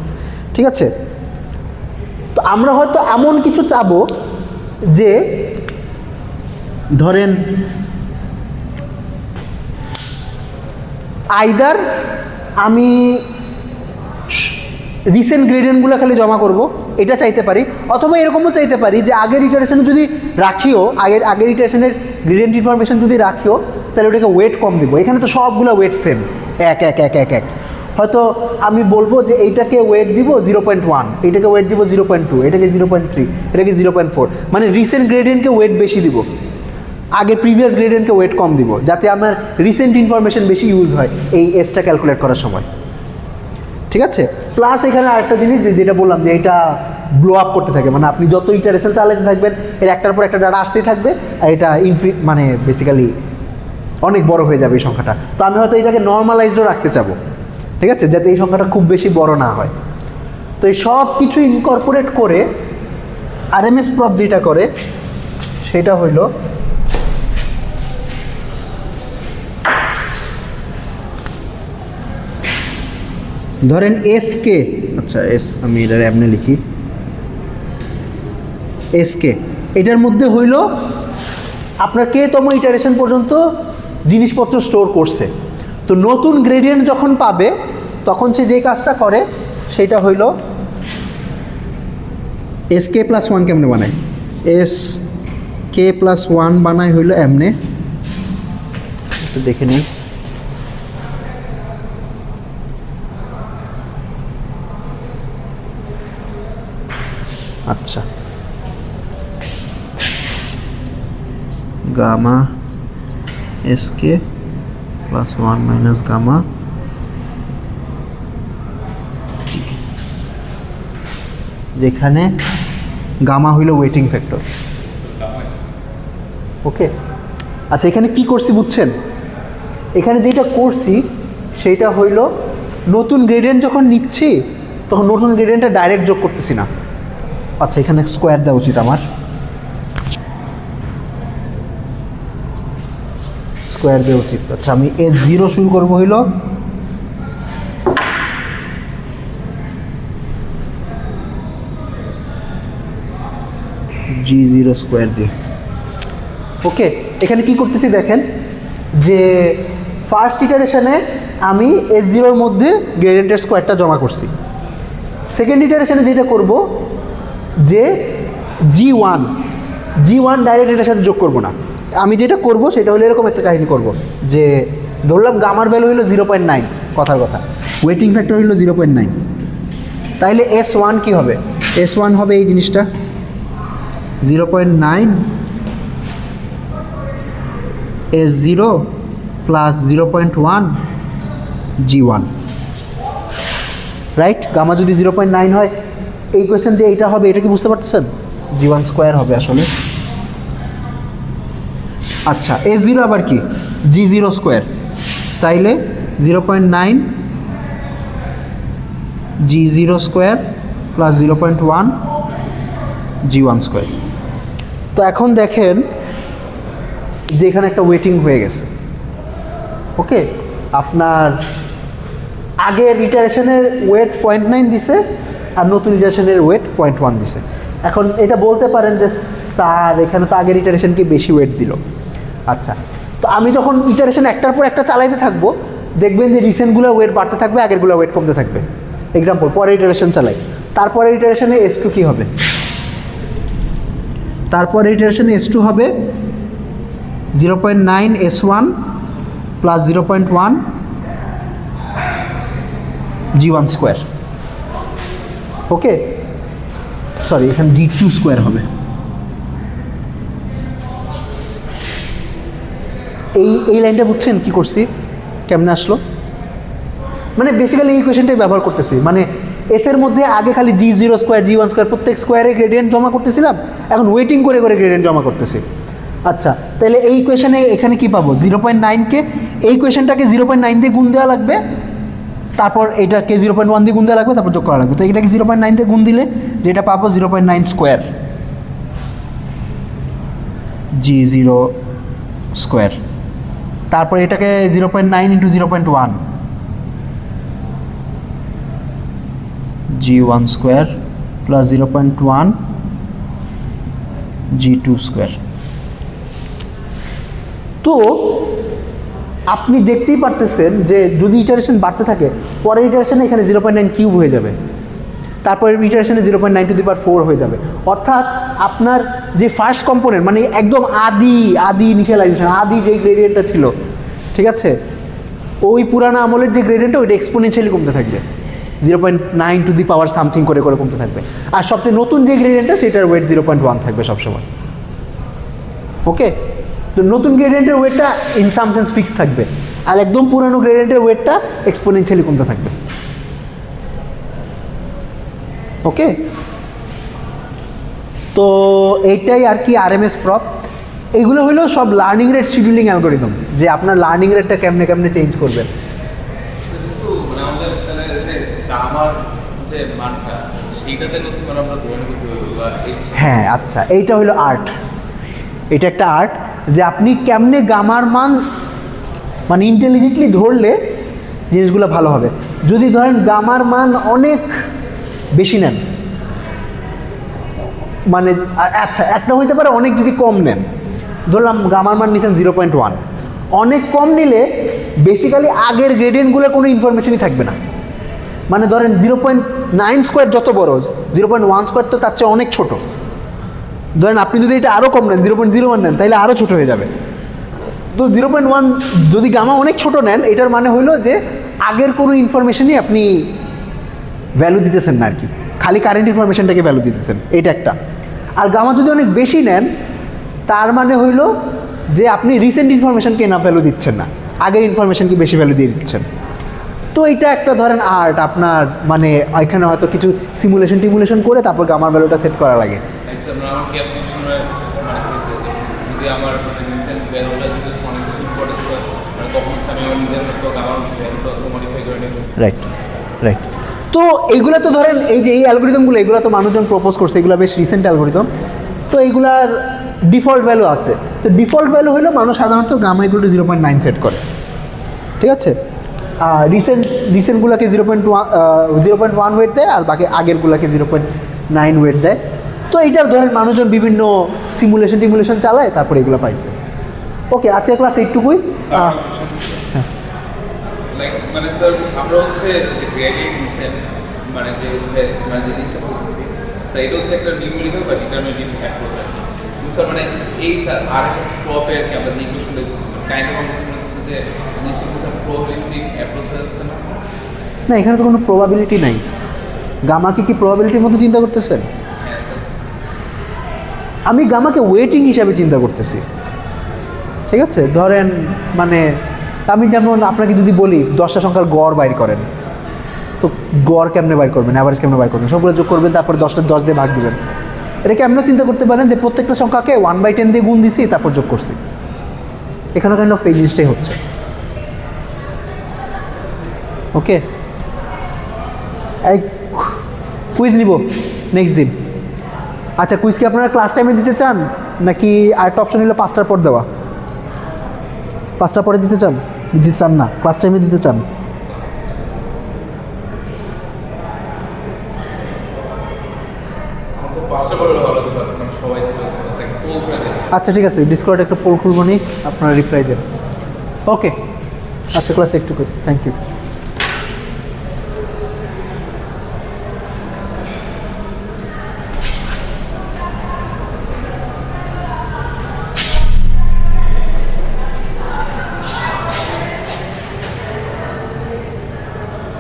ঠিক আছে। তো আমরা হয়তো এমন কিছু চাবো যে ধরেন আইদার আমি রিসেন্ট গ্রেডিয়েন্টগুলো খালি জমা করব, এটা চাইতে পারি। অথবা এরকমও চাইতে পারি যে আগের ইটারেশন যদি রাখিও, আগের ইটারেশনের গ্রেডিয়েন্ট ইনফরমেশন যদি রাখিও, তাহলে ওটাকে ওয়েট কম দিব। এখানে তো সবগুলো ওয়েট সেম, এক এক এক এক এক। হয়তো আমি বলবো যে এইটাকে ওয়েট দিব 0.1, এইটাকে ওয়েট দিব 0.2, এটাকে 0.3, এটাকে 0.4, মানে রিসেন্ট গ্রেডিয়েন্টকে ওয়েট বেশি দিব, আগে প্রিভিয়াস গ্রেডিয়েন্টকে ওয়েট কম দিব, যাতে আমার রিসেন্ট ইনফরমেশন বেশি ইউজ হয় এই এসটা ক্যালকুলেট করার সময়। ঠিক আছে? প্লাস এখানে আরেকটা জিনিস যেটা বললাম যে এটা ব্লো আপ করতে থাকে, মানে আপনি যত ইটারেশন চালাতে থাকবেন এর একটার পর একটা ডাটা আসতেই থাকবে, আর এটা মানে বেসিক্যালি অনেক বড় হয়ে যাবে এই সংখ্যাটা। তো আমি হয়তো এটাকে নর্মালাইজডও রাখতে চাবো, ঠিক আছে, যাতে এই সংখ্যাটা খুব বেশি বড় না হয়। তো এই সব কিছু ইনকর্পোরেট করে আরএমএস প্রপ যেটা করে সেটা হইল ধরেন এসকে, আচ্ছা এস আমি এটার এমনি লিখি, এসকে এটার মধ্যে হইল আপনার কেতম ইটারেশন পর্যন্ত জিনিসপত্র স্টোর করছে। তো নতুন গ্রেডিয়েন্ট যখন পাবে তখন সে যে কাজটা করে সেটা হইল এস কে প্লাস ওয়ান কেমনে বানায়, এস কে প্লাস ওয়ান বানায় হইল এমনে, একটু দেখে নিই। আচ্ছা, gamma S K plus one minus gamma, যেখানে গামা হইল ওয়েটিং ফ্যাক্টর। ওকে, আচ্ছা এখানে কি করছি বুঝছেন? এখানে যেটা করছি সেইটা হইল নতুন গ্রেডিয়েন্ট যখন নিচ্ছি তখন নতুন গ্রেডিয়েন্টটা ডাইরেক্ট যোগ করতেছি না। আচ্ছা এখানে স্কোয়ার দেওয়া উচিত আমার, স্কোয়ার দেওয়া উচিত। আচ্ছা আমি S0 শুরু করবো হইল G0 স্কোয়ার দিয়ে। ওকে, এখানে কি করতেছি দেখেন যে ফার্স্ট ইটারেশনে আমি S0-র মধ্যে গ্রেডিয়েন্টের স্কোয়ারটা জমা করছি। সেকেন্ড ইটারেশনে যেটা করব যে G1 ডাইরেক্ট এটার সাথে যোগ করব না, আমি যেটা করব সেটা হলো এরকম একটা কাহিনী করব যে ধরলাম গামার ভ্যালু হলো 0.9, কথার কথা, ওয়েটিং ফ্যাক্টর হলো 0.9, তাইলে S1 কি হবে? S1 হবে এই জিনিসটা 0.9 S0 plus 0.1 G1, right? Gamma যদি 0.9 হয় এই কোয়েশ্চেন দিয়ে এইটা হবে, এটা কি বুঝতে পারতেছেন? G1 স্কোয়ার হবে আসলে। আচ্ছা S0 আবার কি? G0 স্কোয়ার, তাইলে 0.9 G0 square plus 0.1 G1 square. তো এখন দেখেন যে এখানে একটা ওয়েটিং হয়ে গেছে। ওকে, আপনার আগের ইটারেশনের ওয়েট 0.9 দিছে আর নতুন ইটারেশনের ওয়েট 0.1 দিছে। এখন এটা বলতে পারেন যে স্যার এখানে তো আগের ইটারেশনকে বেশি ওয়েট দিল। আচ্ছা, তো আমি যখন ইটারেশন একটার পর একটা চালাইতে থাকবো দেখবেন যে রিসেন্টগুলো ওয়েট বাড়তে থাকবে, আগেরগুলো ওয়েট কমতে থাকবে। এক্সাম্পল, পরের ইটারেশন চালাই, তারপরের ইটারেশনে S2 কী হবে? তারপরের ইটারেশনে S2 হবে 0.9 S1 প্লাস 0.1 G1 স্কোয়ার। ওকে, সরি এখানে G2 স্কোয়ার হবে। এই লাইনটা বুঝছেন কি করছি, কেমনে আসলো? মানে বেসিক্যালি এই কোয়েশনটাই ব্যবহার করতেছি, মানে এস এর মধ্যে আগে খালি G0 স্কোয়ার G1 স্কোয়ার প্রত্যেক স্কোয়ারে গ্রেডিয়েন্ট জমা করতেছিলাম, এখন ওয়েটিং করে করে গ্রেডিয়েন্ট জমা করতেছি। আচ্ছা, তাহলে এই কোয়েশনে এখানে কি পাবো? 0.9কে এই কোয়েশনটাকে 0.9 দিয়ে গুণ দেওয়া লাগবে, তারপর এইটাকে 0.1 দিয়ে গুণ দেওয়া লাগবে, তারপর যোগ করা লাগবে। তো এটাকে 0.9 দিয়ে গুণ দিলে যেটা পাবো 0.9 স্কোয়ার G0 স্কোয়ার, তারপর এটাকে 0.9 into 0.1 G1 square plus 0.1 G2 square. তো আপনি দেখতেই পারতেছেন যে যদি ইটারেশন বাড়তে থাকে পরের ইটারেশনে এখানে 0.9 কিউব হয়ে যাবে, তারপরে ইটারেশনে 0.9^4 হয়ে যাবে। অর্থাৎ আপনার যে ফার্স্ট কম্পোনেন্ট মানে একদম আদি ইনিশিয়ালাইজেশন আদি যে গ্রেডিয়েন্টটা ছিল, ঠিক আছে, ওই পুরানো আমলের যে গ্রেডিয়েন্টটা ওইটা এক্সপোনেনশিয়ালি কমতে থাকবে, 0.9 সামথিং করে কমতে থাকবে। আর সবচেয়ে নতুন যে গ্রেডিয়েন্টটা সেটার ওয়েট 0.1 থাকবে সবসময়। ওকে, তো নতুন গ্রেডিয়েন্টের ওয়েটটা ইন সাম সেন্স ফিক্স থাকবে, আর একদম পুরানো গ্রেডিয়েন্টের ওয়েটটা এক্সপোনেনশিয়ালি কমতে থাকবে। ওকে, তো এইটাই আর কি আরএমএস প্রপ। এগুলো হলো সব লার্নিং রেট শিডিউলিং অ্যালগোরিদম, যে আপনার লার্নিং রেটটা কেমনে কেমনে চেঞ্জ করবেন। মানে আমাদের তাহলে যে গামার যে মানটা সেইটাতে হচ্ছে মানে আমরা ধরে নেব হ্যাঁ, আচ্ছা, এইটা হলো আর্ট। এটা একটা আর্ট যে আপনি কেমনে গামার মান মানে ইন্টেলিজেন্টলি ধরলে জিনিসগুলো ভালো হবে। যদি ধরেন গামার মান অনেক বেশি নেন, মানে আচ্ছা একটা হইতে পারে অনেক যদি কম নেন, ধরলাম গামার মান নিছেন 0.1, অনেক কম নিলে বেসিক্যালি আগের গ্রেডিয়েন্টগুলোর কোনো ইনফরমেশনই থাকবে না। মানে ধরেন 0.9 স্কোয়ার যত বড়, 0.1 স্কোয়ার তো তার চেয়ে অনেক ছোট। ধরেন আপনি যদি এটা আরও কম নেন, 0.01 নেন, তাহলে আরও ছোট হয়ে যাবে। তো 0.1 যদি গামা অনেক ছোট নেন, এটার মানে হলো যে আগের কোনো ইনফরমেশনই আপনি ভ্যালু দিতেছেন না আর কি, খালি কারেন্ট ইনফরমেশনটাকে ভ্যালু দিতেছেন, এটা একটা। আর গামা যদি অনেক বেশি নেন, তার মানে হইল যে আপনি রিসেন্ট ইনফরমেশনকে না ভ্যালু দিচ্ছেন না, আগের ইনফরমেশনকে বেশি ভ্যালু দিয়ে দিচ্ছেন। তো এটা একটা ধরেন আর্ট আপনার, মানে এখানে হয়তো কিছু সিমুলেশন করে তারপর গামার ভ্যালুটা সেট করা লাগে। যদি আমার মানে রিসেন্ট ভ্যালুটা যদি অনেক কিছু ইম্পর্টেন্স হয়, মানে তখন আমি আমার নিজের মতো আমার ভ্যালুটা মডিফাই করে নেব। রাইট। তো এইগুলো তো ধরেন এই যে এই অ্যালগোরিদমগুলো, এগুলো তো মানুষজন প্রপোজ করছে, এগুলো বেশ রিসেন্ট অ্যালগোরিদম। তো এইগুলার ডিফল্ট ভ্যালু আছে। তো ডিফল্ট ভ্যালু হলো মানুষ সাধারণত গামা ইকুয়াল টু 0.9 সেট করে, ঠিক আছে। আর রিসেন্টগুলোকে 0.1 ওয়েট দেয়, আর বাকি আগেরগুলোকে 0.9 ওয়েট দেয়। তো এইটা ধরেন মানুষজন বিভিন্ন সিমুলেশন চালায়, তারপরে এগুলো পাইছে। ওকে, আজকে ক্লাস এইটুকুই। লাইক মানে স্যার আমরা হচ্ছে যে গ্রেডিয়েন্ট ডিসেন্ট মানে যে হচ্ছে মানে যে জিনিসটা বলছি স্যার, এটা হচ্ছে একটা নিউমেরিক্যাল বা ডিটারমিনেটিভ অ্যাপ্রোচ আর কি। কিন্তু স্যার মানে এই স্যার আরএমএস প্রপে আর কি আমরা যে ইকুয়েশন দেখতেছি কাইন্ড অফ আমরা বলতেছি যে জিনিসটা স্যার প্রবাবিলিস্টিক অ্যাপ্রোচ হয়ে যাচ্ছে না। না, এখানে তো কোনো প্রবাবিলিটি নাই। গামাকে কি প্রবাবিলিটির মতো চিন্তা করতেছেন? হ্যাঁ স্যার, আমি গামাকে ওয়েটিং হিসাবে চিন্তা করতেছি, ঠিক আছে। ধরেন মানে আমি যেমন আপনাকে যদি বলি 10টা সংখ্যার গড় বাইর করেন, তো গড় কেমনে বাইর করবেন, অ্যাভারেজ কেমনে বাইর করবেন, সবগুলো যোগ করবেন, তারপর 10টা 10 দিয়ে ভাগ দিবেন। এটাকে এমনও চিন্তা করতে পারেন যে প্রত্যেকটা সংখ্যাকে 1/10 দিয়ে গুণ দিছি, তারপর যোগ করছি। এখানে কাইন্ড অফ এই জিনিসটাই হচ্ছে। ওকে, এই কুইজ নিব নেক্সট দিন। আচ্ছা, কুইজ কি আপনারা ক্লাস টাইমে দিতে চান, নাকি আরেকটা অপশন হলো 5টার পর দেওয়া? 5টার পরে দিতে চান না, ক্লাস টাইমে দিতে চান? আচ্ছা ঠিক আছে, ডিসকর্ডে একটা পোল খুলবো নি, আপনারা রিপ্লাই দেন। ওকে, আচ্ছা ক্লাস একটু থ্যাংক ইউ।